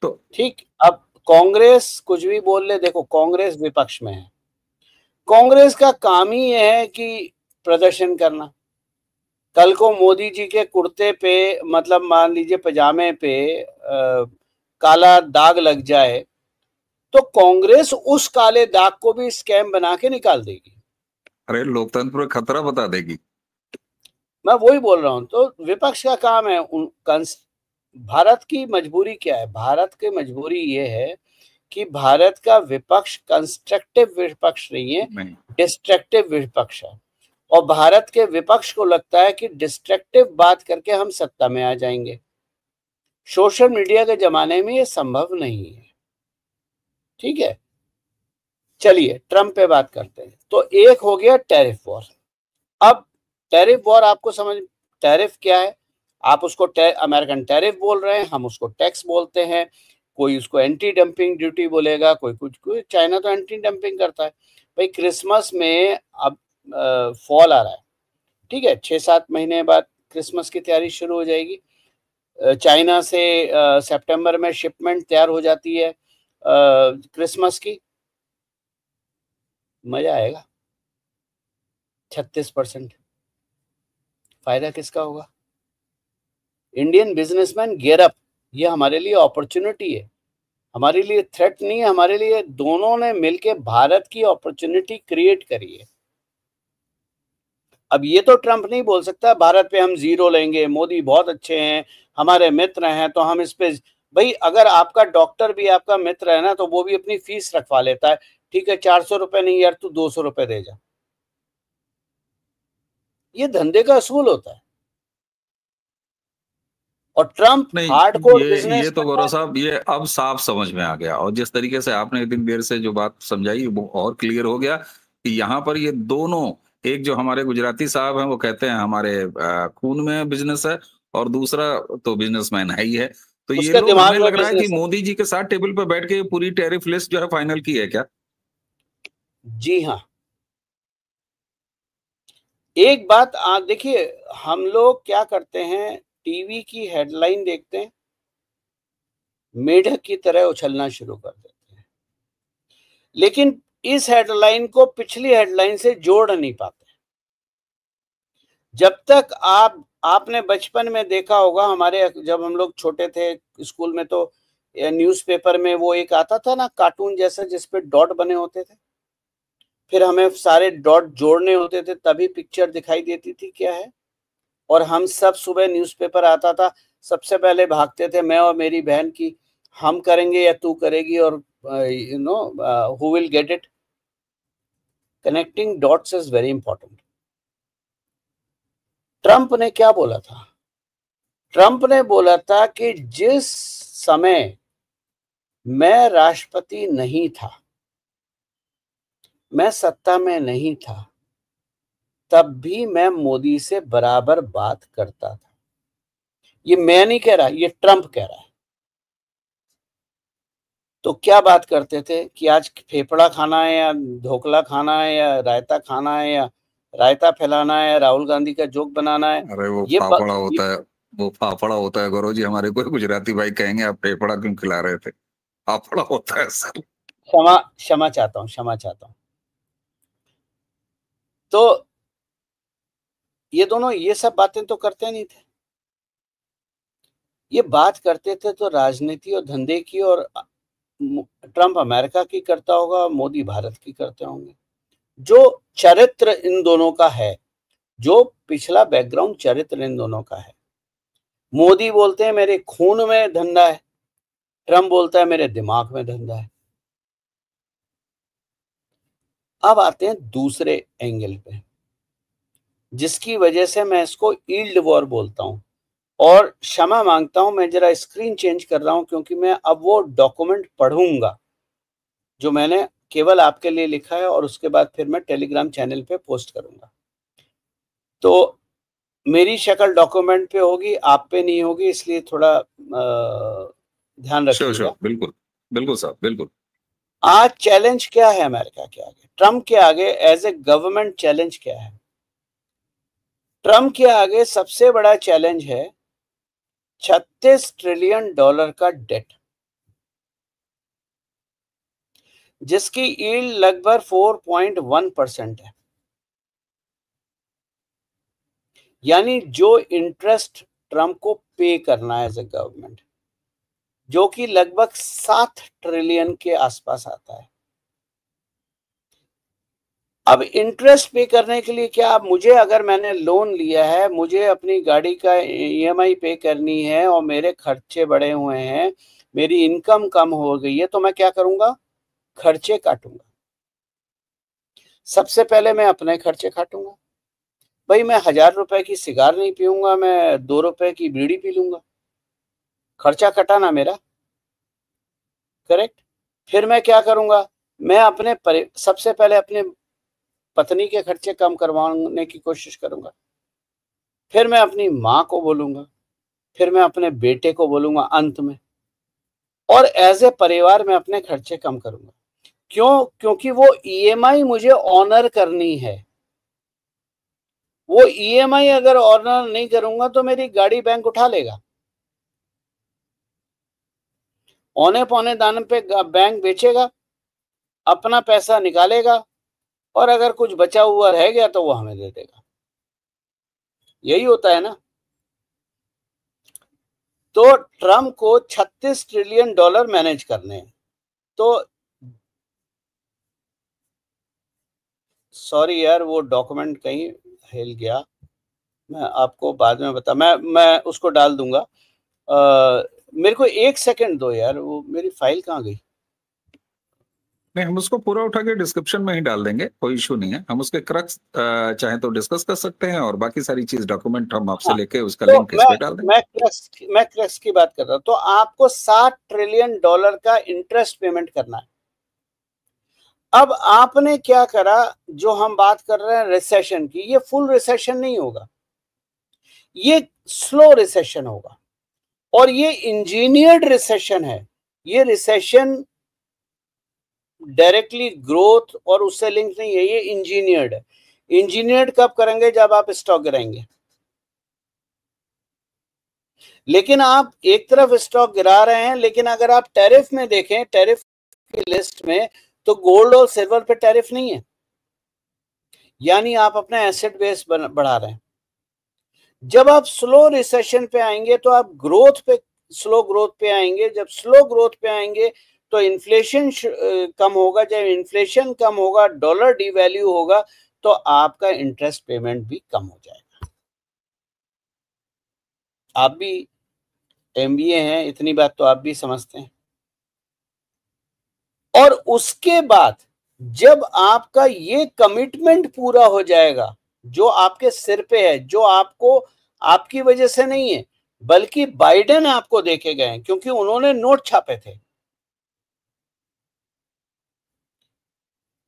तो ठीक। अब कांग्रेस कुछ भी बोल ले, देखो कांग्रेस विपक्ष में है, कांग्रेस का काम ही यह है कि प्रदर्शन करना। कल को मोदी जी के कुर्ते पे, मतलब मान लीजिए पजामे पे काला दाग लग जाए, तो कांग्रेस उस काले दाग को भी स्कैम बना के निकाल देगी। अरे, लोकतंत्र पर खतरा बता देगी। मैं वही बोल रहा हूं। तो विपक्ष का काम है, भारत की मजबूरी क्या है? भारत की मजबूरी ये है कि भारत का विपक्ष कंस्ट्रक्टिव विपक्ष नहीं है, नहीं, डिस्ट्रक्टिव विपक्ष है। और भारत के विपक्ष को लगता है कि डिस्ट्रक्टिव बात करके हम सत्ता में आ जाएंगे। सोशल मीडिया के जमाने में ये संभव नहीं है, ठीक है। चलिए ट्रम्प पे बात करते हैं। तो एक हो गया टैरिफ वॉर। अब टैरिफ वॉर आपको समझ, टैरिफ क्या है? आप उसको अमेरिकन टैरिफ बोल रहे हैं, हम उसको टैक्स बोलते हैं। कोई उसको एंटी डंपिंग ड्यूटी बोलेगा, कोई कुछ, कोई चाइना तो एंटी डंपिंग करता है। भाई क्रिसमस में अब फॉल आ रहा है, ठीक है, 6-7 महीने बाद क्रिसमस की तैयारी शुरू हो जाएगी। चाइना से सितंबर में शिपमेंट तैयार हो जाती है क्रिसमस की। मजा आएगा। 36% फायदा किसका होगा? इंडियन बिजनेसमैन गियर अप, ये हमारे लिए अपॉर्चुनिटी है। हमारे लिए थ्रेट नहीं है, हमारे लिए दोनों ने मिलकर भारत की अपॉर्चुनिटी क्रिएट करी है। अब ये तो ट्रंप नहीं बोल सकता भारत पे हम जीरो लेंगे, मोदी बहुत अच्छे हैं, हमारे मित्र हैं, तो हम इस पे। भाई अगर आपका डॉक्टर भी आपका मित्र है ना, तो वो भी अपनी फीस रखवा लेता है, ठीक है 400 रुपए नहीं यार, तू 200 रुपए दे जा। ये धंधे का असूल होता है। और ट्रंप नहीं, हार्डकोर ये तो बिजनेसमैन गौरव है। साहब, ये अब साफ समझ में आ गया, और जिस तरीके से आपने इतनी देर से जो बात समझाई वो और क्लियर हो गया कि यहाँ पर ये दोनों, एक जो हमारे गुजराती साहब हैं वो कहते हैं हमारे खून में बिजनेस है, और दूसरा तो बिजनेसमैन है ही है। तो ये उसके लोग, हमें दिमाग में लग रहा है कि बिजनेस है। मोदी जी के साथ टेबल पर बैठ के ये पूरी टैरिफ लिस्ट जो है फाइनल की है क्या? जी हाँ। एक बात देखिए, हम लोग क्या करते हैं, टीवी की हेडलाइन देखते हैं, मेढक की तरह उछलना शुरू कर देते हैं, लेकिन इस हेडलाइन को पिछली हेडलाइन से जोड़ नहीं पाते। जब तक आपने बचपन में देखा होगा, हमारे जब हम लोग छोटे थे स्कूल में, तो न्यूज़पेपर में वो एक आता था ना कार्टून जैसा, जिसपे डॉट बने होते थे, फिर हमें सारे डॉट जोड़ने होते थे तभी पिक्चर दिखाई देती थी क्या है। और हम सब सुबह न्यूज़पेपर आता था, सबसे पहले भागते थे मैं और मेरी बहन की, हम करेंगे या तू करेगी, और you know who will get it. Connecting dots is very important. Trump ने क्या बोला था? ट्रंप ने बोला था कि जिस समय मैं राष्ट्रपति नहीं था, मैं सत्ता में नहीं था, तब भी मैं मोदी से बराबर बात करता था। ये मैं नहीं कह रहा, ये ट्रंप कह रहा है। तो क्या बात करते थे कि आज फेफड़ा खाना है या ढोकला खाना है या रायता खाना है या रायता फैलाना है, राहुल गांधी का जोक बनाना है। अरे वो ये फाफड़ा होता है, वो फाफड़ा होता है गौरव जी। हमारे कोई गुजराती भाई कहेंगे आप फेफड़ा क्यों खिला रहे थे? फाफड़ा होता है सर। क्षमा क्षमा चाहता हूँ, क्षमा चाहता हूँ। तो ये दोनों ये सब बातें तो करते नहीं थे, ये बात करते थे तो राजनीति और धंधे की, और ट्रंप अमेरिका की करता होगा, मोदी भारत की करते होंगे। जो चरित्र इन दोनों का है, जो पिछला बैकग्राउंड चरित्र इन दोनों का है, मोदी बोलते हैं मेरे खून में धंधा है, ट्रंप बोलता है मेरे दिमाग में धंधा है। अब आते हैं दूसरे एंगल पे, जिसकी वजह से मैं इसको यील्ड वॉर बोलता हूं। और क्षमा मांगता हूं, मैं जरा स्क्रीन चेंज कर रहा हूं, क्योंकि मैं अब वो डॉक्यूमेंट पढ़ूंगा जो मैंने केवल आपके लिए लिखा है, और उसके बाद फिर मैं टेलीग्राम चैनल पे पोस्ट करूंगा। तो मेरी शक्ल डॉक्यूमेंट पे होगी, आप पे नहीं होगी, इसलिए थोड़ा ध्यान श्योर रखिएगा। श्योर, बिल्कुल बिल्कुल साहब, बिल्कुल। आज चैलेंज क्या है अमेरिका के आगे, ट्रंप के आगे एज ए गवर्नमेंट चैलेंज क्या है? ट्रंप के आगे सबसे बड़ा चैलेंज है $36 ट्रिलियन का डेट, जिसकी यील्ड लगभग 4.1% है। यानी जो इंटरेस्ट ट्रंप को पे करना है एज ए गवर्नमेंट, जो कि लगभग 7 ट्रिलियन के आसपास आता है। अब इंटरेस्ट पे करने के लिए क्या, मुझे अगर मैंने लोन लिया है, मुझे अपनी गाड़ी का ईएमआई पे करनी है, और मेरे खर्चे बढ़े हुए हैं, मेरी इनकम कम हो गई है, तो मैं क्या करूंगा? खर्चे काटूंगा। सबसे पहले मैं अपने खर्चे काटूंगा। भाई मैं 1,000 रुपए की सिगार नहीं पीऊंगा, मैं 2 रुपए की बीड़ी पी लूंगा। खर्चा कटाना मेरा, करेक्ट। फिर मैं क्या करूंगा? मैं सबसे पहले अपने पत्नी के खर्चे कम करवाने की कोशिश करूंगा, फिर मैं अपनी माँ को बोलूंगा, फिर मैं अपने बेटे को बोलूंगा अंत में, और एज ए परिवार मैं अपने खर्चे कम करूंगा। क्यों? क्योंकि वो ईएमआई मुझे ऑनर करनी है। वो ईएमआई अगर ऑनर नहीं करूंगा तो मेरी गाड़ी बैंक उठा लेगा, औने पौने दाम पे बैंक बेचेगा, अपना पैसा निकालेगा, और अगर कुछ बचा हुआ रह गया तो वो हमें दे देगा। यही होता है ना। तो ट्रम्प को 36 ट्रिलियन डॉलर मैनेज करने हैं। तो सॉरी यार, वो डॉक्यूमेंट कहीं हिल गया, मैं आपको बाद में मैं उसको डाल दूंगा। मेरे को 1 सेकंड दो यार, वो मेरी फाइल कहाँ गई? नहीं, हम उसको पूरा उठा के डिस्क्रिप्शन में ही डाल देंगे, कोई इशू नहीं है। हम उसके क्रक्स चाहे तो डिस्कस कर सकते हैं, और बाकी सारी चीज डॉक्यूमेंट हम आपसे हाँ, लेके उसका तो लिंक इस पे डाल देंगे। मैं क्रक्स की बात कर रहा हूँ। तो आपको 60 ट्रिलियन डॉलर का इंटरेस्ट पेमेंट करना है। अब आपने क्या करा, जो हम बात कर रहे हैं रिसेशन की, ये फुल रिसेशन नहीं होगा, ये स्लो रिसेशन होगा, और ये इंजीनियर्ड रिसेशन है। ये रिसेशन डायरेक्टली ग्रोथ और उससे लिंक नहीं है, ये इंजीनियर्ड है। इंजीनियर्ड कब करेंगे? जब आप स्टॉक गिराएंगे। लेकिन आप एक तरफ स्टॉक गिरा रहे हैं, लेकिन अगर आप टैरिफ में देखें, टैरिफ की लिस्ट में, तो गोल्ड और सिल्वर पे टैरिफ नहीं है, यानी आप अपना एसेट बेस बढ़ा रहे हैं। जब आप स्लो रिसेशन पे आएंगे तो आप स्लो ग्रोथ पे आएंगे। जब स्लो ग्रोथ पे आएंगे तो इन्फ्लेशन कम होगा। जब इन्फ्लेशन कम होगा, डॉलर डिवैल्यू होगा, तो आपका इंटरेस्ट पेमेंट भी कम हो जाएगा। आप भी एमबीए हैं, इतनी बात तो आप भी समझते हैं। और उसके बाद जब आपका ये कमिटमेंट पूरा हो जाएगा, जो आपके सिर पे है, जो आपको आपकी वजह से नहीं है, बल्कि बाइडेन आपको देके गए, क्योंकि उन्होंने नोट छापे थे,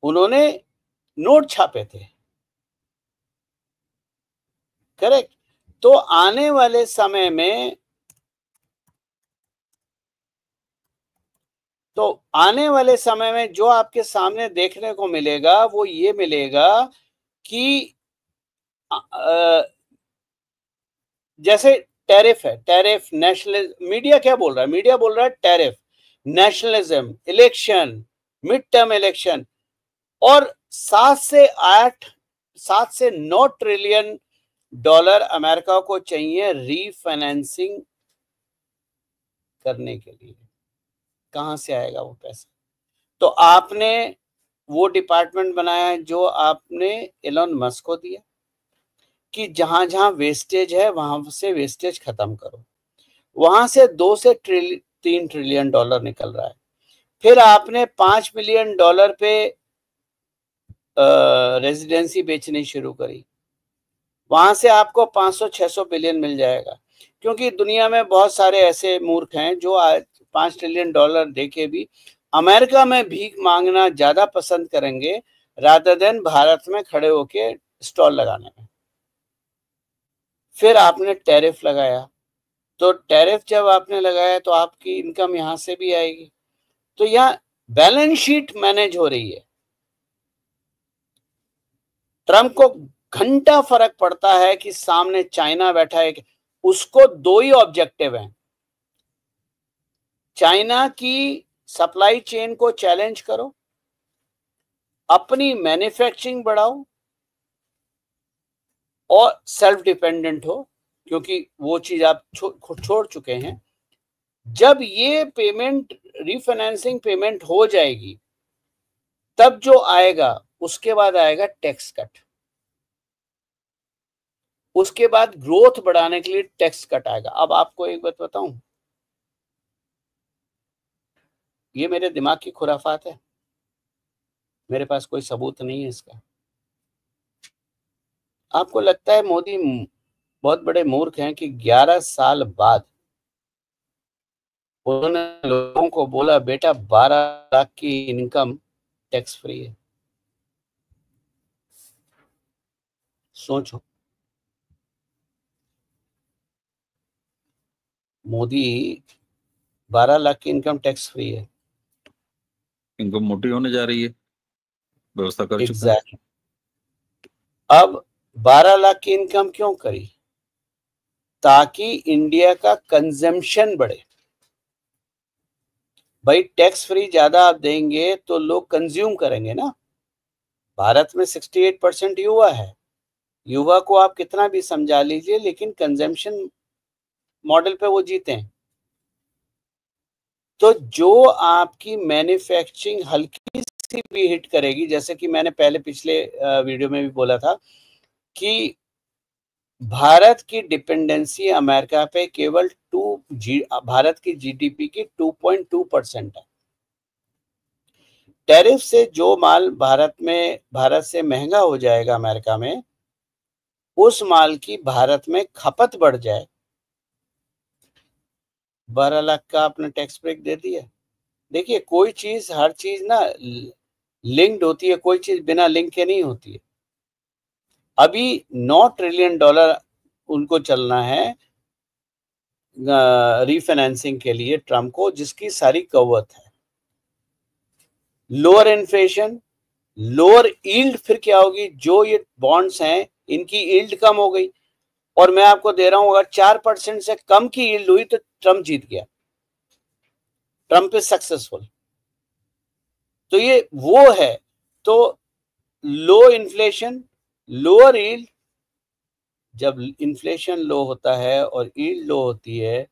उन्होंने नोट छापे थे, करेक्ट। तो आने वाले समय में जो आपके सामने देखने को मिलेगा, वो ये मिलेगा कि जैसे टैरिफ है, टैरिफ, नेशनलिज्म, मीडिया क्या बोल रहा है? मीडिया बोल रहा है tariff, nationalism, election, mid term election, और 7 से 9 ट्रिलियन डॉलर अमेरिका को चाहिए रीफाइनेंसिंग करने के लिए। कहां से आएगा वो पैसा? तो आपने वो डिपार्टमेंट बनाया जो आपने एलन मस्क को दिया कि जहां जहां वेस्टेज है वहां से वेस्टेज खत्म करो। वहां से 2 से 3 ट्रिलियन डॉलर निकल रहा है। फिर आपने $5 बिलियन पे रेजिडेंसी बेचनी शुरू करी। वहां से आपको 500-600 बिलियन मिल जाएगा, क्योंकि दुनिया में बहुत सारे ऐसे मूर्ख हैं जो आज $5 ट्रिलियन देके भी अमेरिका में भीख मांगना ज्यादा पसंद करेंगे रादर देन भारत में खड़े होके स्टॉल लगाने में। फिर आपने टैरिफ लगाया, तो टैरिफ जब आपने लगाया तो आपकी इनकम यहां से भी आएगी। तो यहाँ बैलेंस शीट मैनेज हो रही है। ट्रम्प को घंटा फर्क पड़ता है कि सामने चाइना बैठा है, उसको 2 ही ऑब्जेक्टिव हैं। चाइना की सप्लाई चेन को चैलेंज करो, अपनी मैन्युफैक्चरिंग बढ़ाओ, और सेल्फ डिपेंडेंट हो, क्योंकि वो चीज आप छोड़ चुके हैं। जब ये पेमेंट, रीफाइनेंसिंग पेमेंट हो जाएगी, तब जो आएगा, उसके बाद आएगा टैक्स कट। उसके बाद ग्रोथ बढ़ाने के लिए टैक्स कट आएगा। अब आपको एक बात बताऊं, ये मेरे दिमाग की खुराफात है, मेरे पास कोई सबूत नहीं है इसका। आपको लगता है मोदी बहुत बड़े मूर्ख हैं कि 11 साल बाद उन्होंने लोगों को बोला बेटा 12 लाख की इनकम टैक्स फ्री है? सोचो, मोदी 12 लाख की इनकम टैक्स फ्री है। इनकम मोटी होने जा रही है, व्यवस्था कर चुका है। एग्जैक्टली। अब 12 लाख की इनकम क्यों करी? ताकि इंडिया का कंजम्पशन बढ़े। भाई टैक्स फ्री ज्यादा आप देंगे तो लोग कंज्यूम करेंगे ना। भारत में 68% युवा है, युवा को आप कितना भी समझा लीजिए, लेकिन कंजम्पशन मॉडल पे वो जीते हैं। तो जो आपकी मैन्युफैक्चरिंग हल्की सी भी हिट करेगी, जैसे कि मैंने पहले पिछले वीडियो में भी बोला था कि भारत की डिपेंडेंसी अमेरिका पे केवल भारत की जीडीपी की 2.2% है। टैरिफ से जो माल भारत से महंगा हो जाएगा अमेरिका में, उस माल की भारत में खपत बढ़ जाए, 12 लाख का आपने टैक्स ब्रेक दे दिया। देखिए, कोई चीज, हर चीज ना लिंक्ड होती है, कोई चीज बिना लिंक के नहीं होती है। अभी $9 ट्रिलियन उनको चलना है रीफाइनेंसिंग के लिए ट्रम्प को, जिसकी सारी कवत है। लोअर इन्फ्लेशन, लोअर यील्ड, फिर क्या होगी, जो ये बॉन्ड्स हैं इनकी यील्ड कम हो गई, और मैं आपको दे रहा हूं अगर 4% से कम की यील्ड हुई तो ट्रम्प जीत गया, ट्रम्प इज सक्सेसफुल। तो ये वो है। तो लो इन्फ्लेशन, लोअर यील्ड, जब इन्फ्लेशन लो होता है और यील्ड लो होती है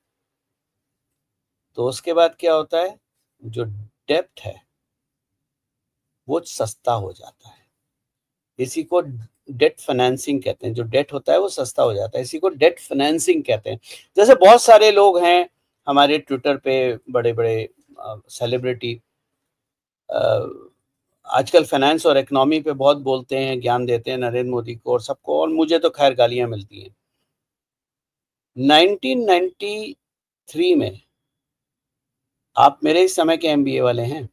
तो उसके बाद क्या होता है, जो डेब्ट है वो सस्ता हो जाता है। इसी को डेट फाइनेंसिंग कहते हैं। जो डेट होता है वो सस्ता हो जाता है, इसी को डेट फाइनेंसिंग कहते हैं। जैसे बहुत सारे लोग हैं हमारे ट्विटर पे, बड़े बड़े सेलिब्रिटी, आजकल फाइनेंस और इकोनॉमी पे बहुत बोलते हैं, ज्ञान देते हैं नरेंद्र मोदी को और सबको, और मुझे तो खैर गालियां मिलती हैं। 1993 में, आप मेरे इस समय के एमबीए वाले हैं,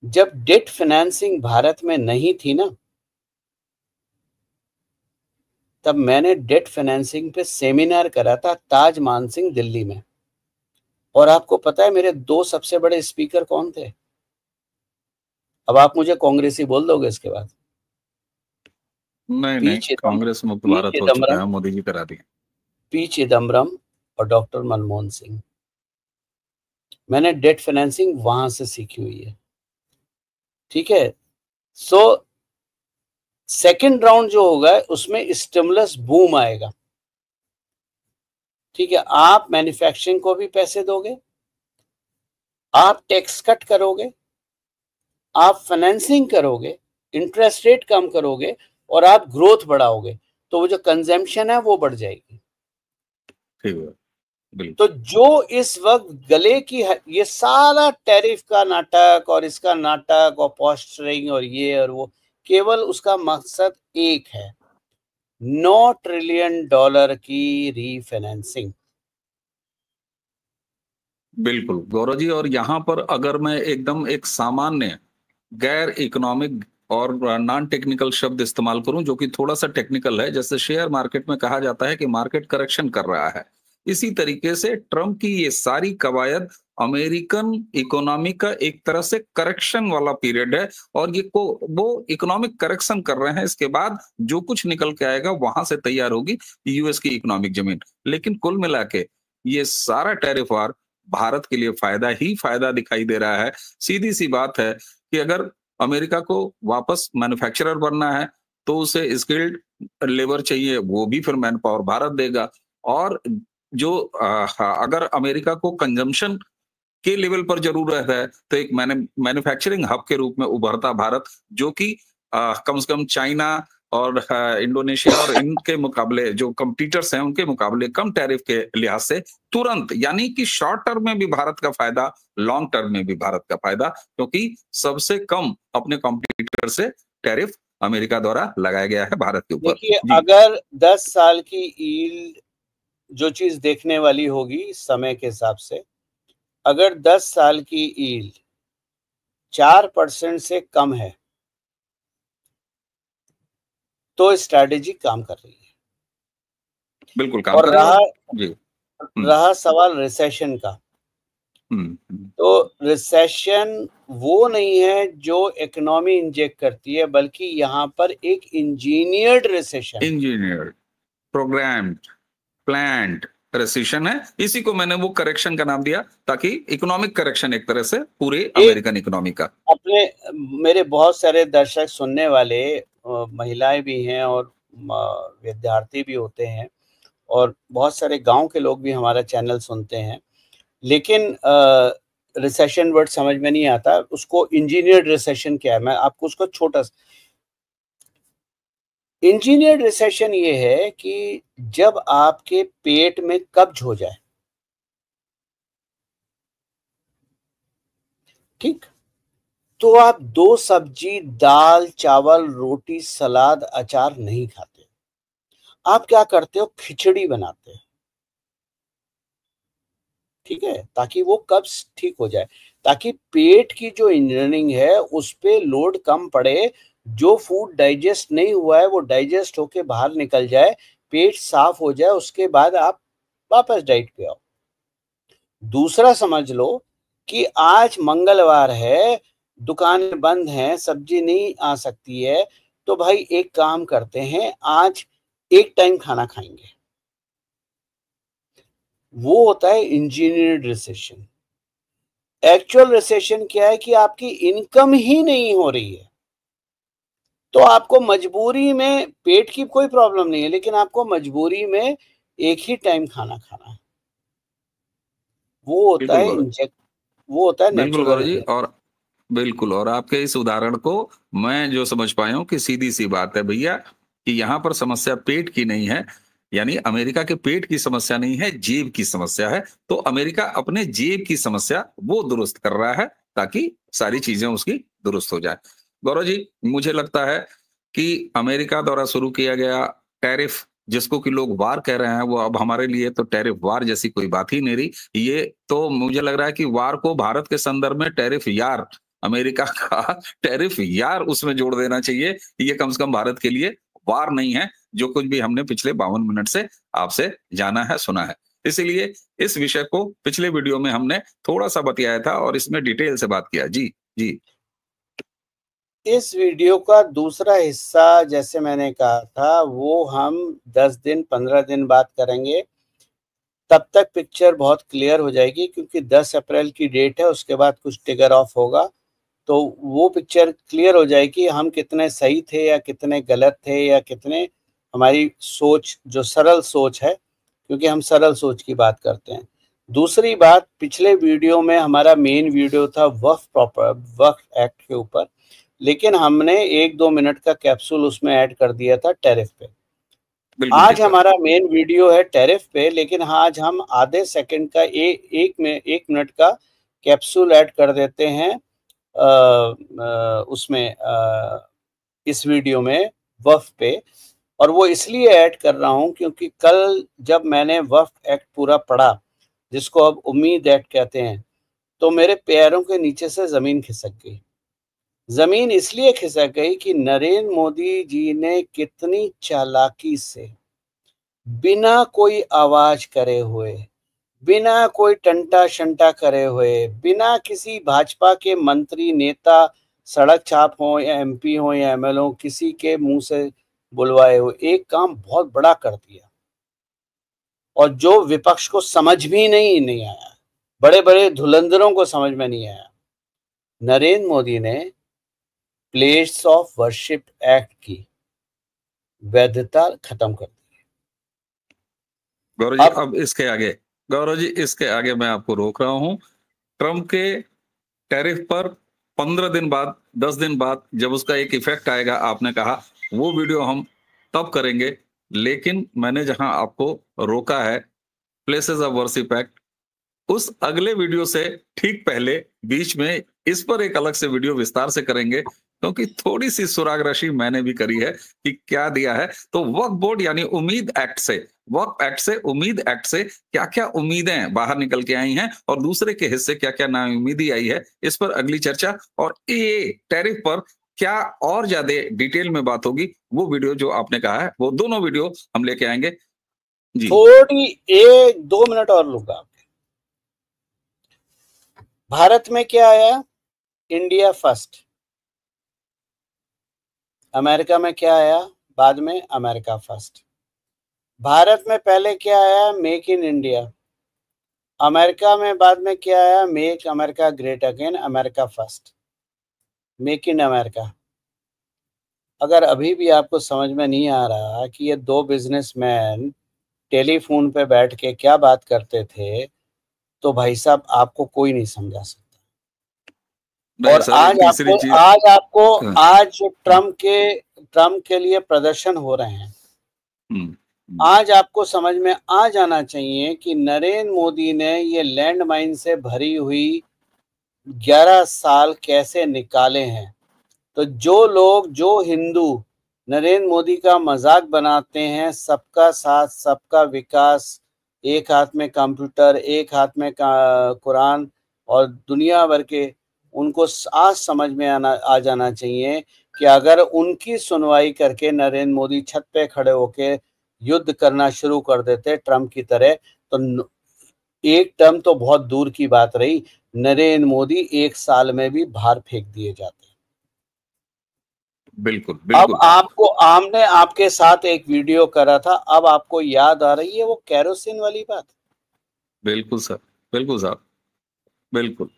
जब डेट फाइनेंसिंग भारत में नहीं थी ना, तब मैंने डेट फाइनेंसिंग पे सेमिनार करा था ताज मानसिंह दिल्ली में। और आपको पता है मेरे 2 सबसे बड़े स्पीकर कौन थे? अब आप मुझे कांग्रेसी बोल दोगे इसके बाद। नहीं, कांग्रेस मुक्त भारत हो चुका है, मोदी जी करा दिए। पी चिदम्बरम और डॉक्टर मनमोहन सिंह। मैंने डेट फाइनेंसिंग वहां से सीखी हुई है, ठीक है। सो सेकंड राउंड जो होगा उसमें स्टिमुलस बूम आएगा, ठीक है। आप मैन्युफैक्चरिंग को भी पैसे दोगे, आप टैक्स कट करोगे, आप फाइनेंसिंग करोगे, इंटरेस्ट रेट कम करोगे, और आप ग्रोथ बढ़ाओगे, तो वो जो कंजम्पशन है वो बढ़ जाएगी। ठीक है, बिल्कुल। तो जो इस वक्त गले की ये सारा टैरिफ का नाटक और इसका नाटक और पोस्टरिंग और ये और वो, केवल उसका मकसद एक है, $9 ट्रिलियन की रीफाइनेंसिंग। बिल्कुल गौरव जी, और यहाँ पर अगर मैं एकदम एक सामान्य गैर इकोनॉमिक और नॉन टेक्निकल शब्द इस्तेमाल करूं जो कि थोड़ा सा टेक्निकल है, जैसे शेयर मार्केट में कहा जाता है कि मार्केट करेक्शन कर रहा है, इसी तरीके से ट्रम्प की ये सारी कवायद अमेरिकन इकोनॉमी का एक तरह से करेक्शन वाला पीरियड है, और ये वो इकोनॉमिक करेक्शन कर रहे हैं। इसके बाद जो कुछ निकल के आएगा वहां से तैयार होगी यूएस की इकोनॉमिक जमीन। लेकिन कुल मिला के ये सारा टैरिफ वार भारत के लिए फायदा ही फायदा दिखाई दे रहा है। सीधी सी बात है कि अगर अमेरिका को वापस मैन्युफैक्चरर बनना है तो उसे स्किल्ड लेबर चाहिए, वो भी फिर मैन पावर भारत देगा। और जो अगर अमेरिका को कंजम्पशन के लेवल पर जरूरत है तो एक मैन्युफैक्चरिंग हब के रूप में उभरता भारत, जो कि कम से कम चाइना और इंडोनेशिया और इनके मुकाबले जो कंपटीटर्स हैं उनके मुकाबले कम टैरिफ के लिहाज से तुरंत, यानी कि शॉर्ट टर्म में भी भारत का फायदा, लॉन्ग टर्म में भी भारत का फायदा, क्योंकि सबसे कम अपने कंपटीटर से टैरिफ अमेरिका द्वारा लगाया गया है भारत के ऊपर। देखिए, अगर 10 साल की यील्ड, जो चीज देखने वाली होगी समय के हिसाब से, अगर 10 साल की यील्ड 4% से कम है तो स्ट्रैटेजी काम कर रही है। बिल्कुल काम और कर रही है जी। रहा सवाल रिसेशन का, तो रिसेशन वो नहीं है जो इकोनॉमी इंजेक्ट करती है, बल्कि यहाँ पर एक engineered recession, engineered, programmed, planned recession है। इसी को मैंने वो करेक्शन का नाम दिया, ताकि इकोनॉमिक करेक्शन एक तरह से पूरे अमेरिकन इकोनॉमी का। अपने मेरे बहुत सारे दर्शक सुनने वाले महिलाएं भी हैं और विद्यार्थी भी होते हैं, और बहुत सारे गांव के लोग भी हमारा चैनल सुनते हैं, लेकिन रिसेशन वर्ड समझ में नहीं आता, उसको इंजीनियर्ड रिसेशन क्या है, मैं आपको उसको छोटा, इंजीनियर्ड रिसेशन ये है कि जब आपके पेट में कब्ज हो जाए, ठीक, तो आप 2 सब्जी, दाल, चावल, रोटी, सलाद, अचार नहीं खाते। आप क्या करते हो, खिचड़ी बनाते हो, ठीक है, ताकि वो कब्ज ठीक हो जाए, ताकि पेट की जो इंजीनियरिंग है उस पे लोड कम पड़े, जो फूड डाइजेस्ट नहीं हुआ है वो डाइजेस्ट होके बाहर निकल जाए, पेट साफ हो जाए, उसके बाद आप वापस डाइट पे आओ। दूसरा समझ लो कि आज मंगलवार है, दुकानें बंद हैं, सब्जी नहीं आ सकती है, तो भाई एक काम करते हैं, आज एक टाइम खाना खाएंगे। वो होता है इंजीनियर्ड रिसेशन। एक्चुअल रिसेशन क्या है कि आपकी इनकम ही नहीं हो रही है, तो आपको मजबूरी में, पेट की कोई प्रॉब्लम नहीं है, लेकिन आपको मजबूरी में एक ही टाइम खाना खाना है। वो होता बिल्कुल है गौरव, वो होता है बिल्कुल नेचुरल गौरव जी। हेल्थ। और बिल्कुल, और आपके इस उदाहरण को मैं जो समझ पाया हूँ कि सीधी सी बात है भैया, कि यहाँ पर समस्या पेट की नहीं है, यानी अमेरिका के पेट की समस्या नहीं है, जेब की समस्या है। तो अमेरिका अपने जेब की समस्या वो दुरुस्त कर रहा है, ताकि सारी चीजें उसकी दुरुस्त हो जाए। गौरव जी, मुझे लगता है कि अमेरिका द्वारा शुरू किया गया टैरिफ, जिसको कि लोग वार कह रहे हैं, वो अब हमारे लिए तो टैरिफ वार जैसी कोई बात ही नहीं रही। ये तो मुझे लग रहा है कि वार को भारत के संदर्भ में टैरिफ यार, अमेरिका का टैरिफ यार उसमें जोड़ देना चाहिए। ये कम से कम भारत के लिए वार नहीं है, जो कुछ भी हमने पिछले 52 मिनट से आपसे जाना है, सुना है। इसीलिए इस विषय को पिछले वीडियो में हमने थोड़ा-सा बतियाया था और इसमें डिटेल से बात किया। जी, जी। इस वीडियो का दूसरा हिस्सा, जैसे मैंने कहा था, वो हम 10 दिन 15 दिन बाद करेंगे। तब तक पिक्चर बहुत क्लियर हो जाएगी, क्योंकि 10 अप्रैल की डेट है, उसके बाद कुछ टिगर ऑफ होगा, तो वो पिक्चर क्लियर हो जाएगी हम कितने सही थे या कितने गलत थे, या कितने हमारी सोच जो सरल सोच है, क्योंकि हम सरल सोच की बात करते हैं। दूसरी बात, पिछले वीडियो में हमारा मेन वीडियो था वक्फ एक्ट के ऊपर, लेकिन हमने 1-2 मिनट का कैप्सूल उसमें ऐड कर दिया था टैरिफ पे। बिल्कुल आज ठीक बात। हमारा मेन वीडियो है टैरिफ पे, लेकिन आज हम आधे सेकंड का एक मिनट का कैप्सूल ऐड कर देते हैं उसमें, इस वीडियो में वक्फ पे। और वो इसलिए ऐड कर रहा हूँ क्योंकि कल जब मैंने वक्फ एक्ट पूरा पढ़ा, जिसको अब उम्मीद एक्ट कहते हैं, तो मेरे पैरों के नीचे से जमीन खिसक गई। जमीन इसलिए खिसक गई कि नरेंद्र मोदी जी ने कितनी चालाकी से, बिना कोई आवाज करे हुए, बिना कोई टंटा शंटा करे हुए, बिना किसी भाजपा के मंत्री नेता, सड़क छाप हो या एमपी हो या एमएलए हो, किसी के मुंह से बुलवाए हुए एक काम बहुत बड़ा कर दिया, और जो विपक्ष को समझ भी नहीं आया, बड़े बड़े धुरंधरों को समझ में नहीं आया। नरेंद्र मोदी ने प्लेस ऑफ वर्शिप एक्ट की वैधता खत्म कर दी। गौरव जी, अब अब इसके आगे, गौरव जी इसके आगे मैं आपको रोक रहा हूँ। ट्रम्प के टैरिफ पर 15 दिन बाद, 10 दिन बाद जब उसका एक इफेक्ट आएगा, आपने कहा, वो वीडियो हम तब करेंगे। लेकिन मैंने जहां आपको रोका है, प्लेसेस ऑफ वर्शिप एक्ट, उस अगले वीडियो से ठीक पहले बीच में इस पर एक अलग से वीडियो विस्तार से करेंगे, क्योंकि थोड़ी सी सुराग रशी मैंने भी करी है कि क्या दिया है। तो वक्फ बोर्ड यानी उम्मीद एक्ट से, वक्फ एक्ट से, उम्मीद एक्ट से क्या क्या उम्मीदें बाहर निकल के आई हैं, और दूसरे के हिस्से क्या क्या नाउम्मीदी आई है, इस पर अगली चर्चा। और ये टैरिफ पर क्या और ज्यादा डिटेल में बात होगी, वो वीडियो जो आपने कहा है, वो दोनों वीडियो हम लेके आएंगे। जी। थोड़ी 1-2 मिनट और लूंगा। भारत में क्या आया, इंडिया फर्स्ट। अमेरिका में क्या आया बाद में, अमेरिका फर्स्ट। भारत में पहले क्या आया, मेक इन इंडिया। अमेरिका में बाद में क्या आया, make America great again, America first, make in America. अगर अभी भी आपको समझ में नहीं आ रहा कि ये 2 बिजनेसमैन टेलीफोन पे बैठ के क्या बात करते थे, तो भाई साहब आपको कोई नहीं समझा सकता। नहीं और सर, एक तीसरी चीज। आज ट्रम्प के लिए प्रदर्शन हो रहे हैं। आज आपको समझ में आ जाना चाहिए कि नरेंद्र मोदी ने ये लैंडमाइन से भरी हुई 11 साल कैसे निकाले हैं। तो जो हिंदू नरेंद्र मोदी का मजाक बनाते हैं, सबका साथ सबका विकास, एक हाथ में कंप्यूटर एक हाथ में कुरान और दुनिया भर के, उनको आज समझ में आ जाना चाहिए कि अगर उनकी सुनवाई करके नरेंद्र मोदी छत पे खड़े होके युद्ध करना शुरू कर देते ट्रम्प की तरह, तो एक टर्म तो बहुत दूर की बात रही, नरेंद्र मोदी 1 साल में भी बाहर फेंक दिए जाते। बिल्कुल बिल्कुल। अब आपको हमने आपके साथ एक वीडियो करा था, अब आपको याद आ रही है वो केरोसिन वाली बात? बिल्कुल सर, बिल्कुल साहब, बिल्कुल।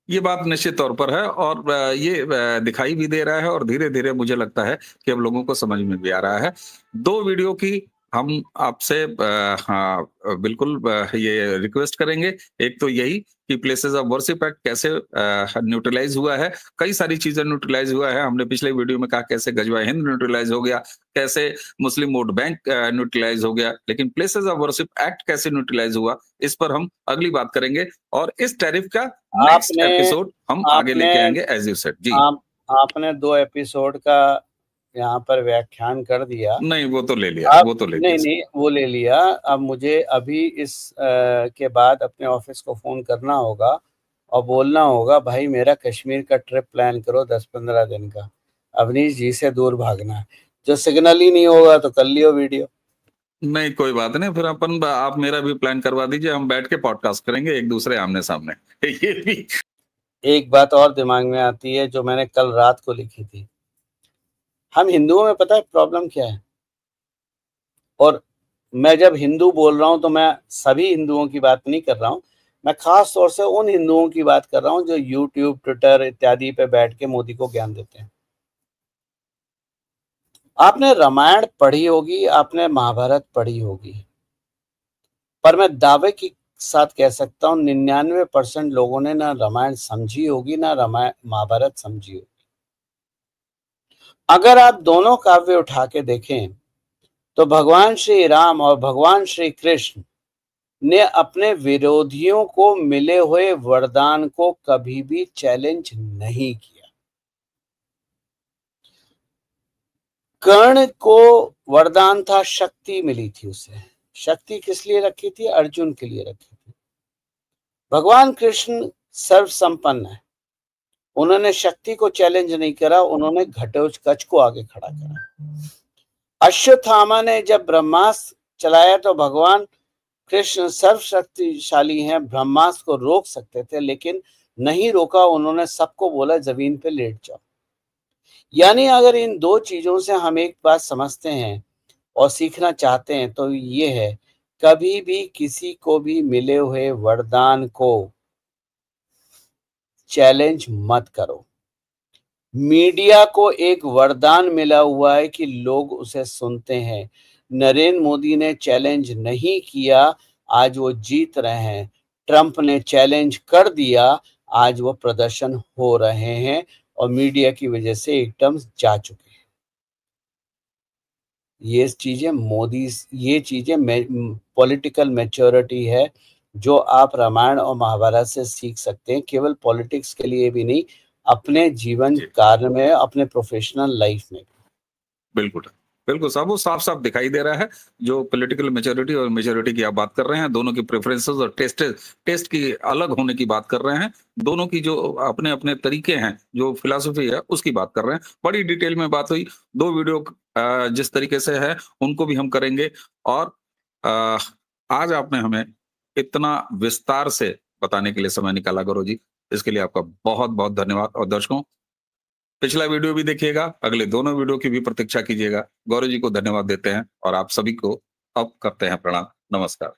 ये बात निश्चित तौर पर है और ये दिखाई भी दे रहा है और धीरे धीरे मुझे लगता है कि अब लोगों को समझ में भी आ रहा है। 2 वीडियो की हम आपसे हाँ बिल्कुल ये रिक्वेस्ट करेंगे। एक तो यही कि प्लेसेस ऑफ वर्शिप एक्ट कैसे न्यूट्रलाइज हुआ है, कई सारी चीजें न्यूट्रलाइज हुआ है। हमने पिछले वीडियो में कहा कैसे गजवा हिंद न्यूट्रलाइज हो गया, कैसे मुस्लिम वोट बैंक न्यूट्रलाइज हो गया, लेकिन प्लेसेस ऑफ वर्शिप एक्ट कैसे न्यूट्रलाइज हुआ, इस पर हम अगली बात करेंगे। और इस टैरिफ का नेक्स्ट आपने एपिसोड हम आगे आपने लेके आएंगे एज यू सेड जी। आपने 2 एपिसोड का यहाँ पर व्याख्यान कर दिया। नहीं वो तो ले लिया, अब वो तो ले नहीं लिया। नहीं वो ले लिया। अब मुझे अभी इस के बाद अपने ऑफिस को फोन करना होगा और बोलना होगा, भाई मेरा कश्मीर का ट्रिप प्लान करो 10-15 दिन का, अवनीश जी से दूर भागना है। जो सिग्नल ही नहीं होगा तो कर लियो वीडियो। नहीं कोई बात नहीं, फिर अपन आप मेरा भी प्लान करवा दीजिए, हम बैठ के पॉडकास्ट करेंगे एक दूसरे आमने सामने। ये भी एक बात और दिमाग में आती है जो मैंने कल रात को लिखी थी। हम हिंदुओं में पता है प्रॉब्लम क्या है, और मैं जब हिंदू बोल रहा हूं तो मैं सभी हिंदुओं की बात नहीं कर रहा हूं, मैं खास तौर से उन हिंदुओं की बात कर रहा हूं जो यूट्यूब ट्विटर इत्यादि पे बैठ के मोदी को ज्ञान देते हैं। आपने रामायण पढ़ी होगी, आपने महाभारत पढ़ी होगी, पर मैं दावे के साथ कह सकता हूं 99% लोगों ने ना रामायण समझी होगी ना रामायण महाभारत समझी होगी। अगर आप दोनों काव्य उठा के देखें तो भगवान श्री राम और भगवान श्री कृष्ण ने अपने विरोधियों को मिले हुए वरदान को कभी भी चैलेंज नहीं किया। कर्ण को वरदान था, शक्ति मिली थी उसे। शक्ति किस लिए रखी थी? अर्जुन के लिए रखी थी। भगवान कृष्ण सर्व संपन्न है, उन्होंने शक्ति को चैलेंज नहीं करा, उन्होंने घटोत्कच को आगे खड़ा करा। अश्वत्थामा ने जब ब्रह्मास्त्र चलाया तो भगवान कृष्ण सर्वशक्तिशाली हैं, ब्रह्मास्त्र को रोक सकते थे लेकिन नहीं रोका, उन्होंने सबको बोला जमीन पे लेट जाओ। यानी अगर इन 2 चीजों से हम एक बात समझते हैं और सीखना चाहते हैं तो ये है, कभी भी किसी को भी मिले हुए वरदान को चैलेंज मत करो। मीडिया को एक वरदान मिला हुआ है कि लोग उसे सुनते हैं। नरेंद्र मोदी ने चैलेंज नहीं किया, आज वो जीत रहे हैं। ट्रंप ने चैलेंज कर दिया, आज वो प्रदर्शन हो रहे हैं और मीडिया की वजह से एकदम जा चुके हैं। ये चीजें पॉलिटिकल मैच्योरिटी है जो आप रामायण और महाभारत से सीख सकते हैं, केवल पॉलिटिक्स के लिए भी नहीं, अपने जीवन कार्य में, अपने प्रोफेशनल लाइफ में। बिल्कुल बिल्कुल साहब, वो साफ साफ दिखाई दे रहा है। जो पॉलिटिकल मेच्योरिटी और मेच्योरिटी की आप बात कर रहे हैं, दोनों की प्रेफरेंसेस और टेस्ट की अलग होने की बात कर रहे हैं, दोनों की जो अपने अपने तरीके हैं, जो फिलॉसफी है उसकी बात कर रहे हैं। बड़ी डिटेल में बात हुई। 2 वीडियो जिस तरीके से है उनको भी हम करेंगे। और आज आपने हमें इतना विस्तार से बताने के लिए समय निकाला गौरव जी, इसके लिए आपका बहुत बहुत धन्यवाद। और दर्शकों, पिछला वीडियो भी देखिएगा, अगले दोनों वीडियो की भी प्रतीक्षा कीजिएगा। गौरव जी को धन्यवाद देते हैं और आप सभी को अब करते हैं प्रणाम। नमस्कार।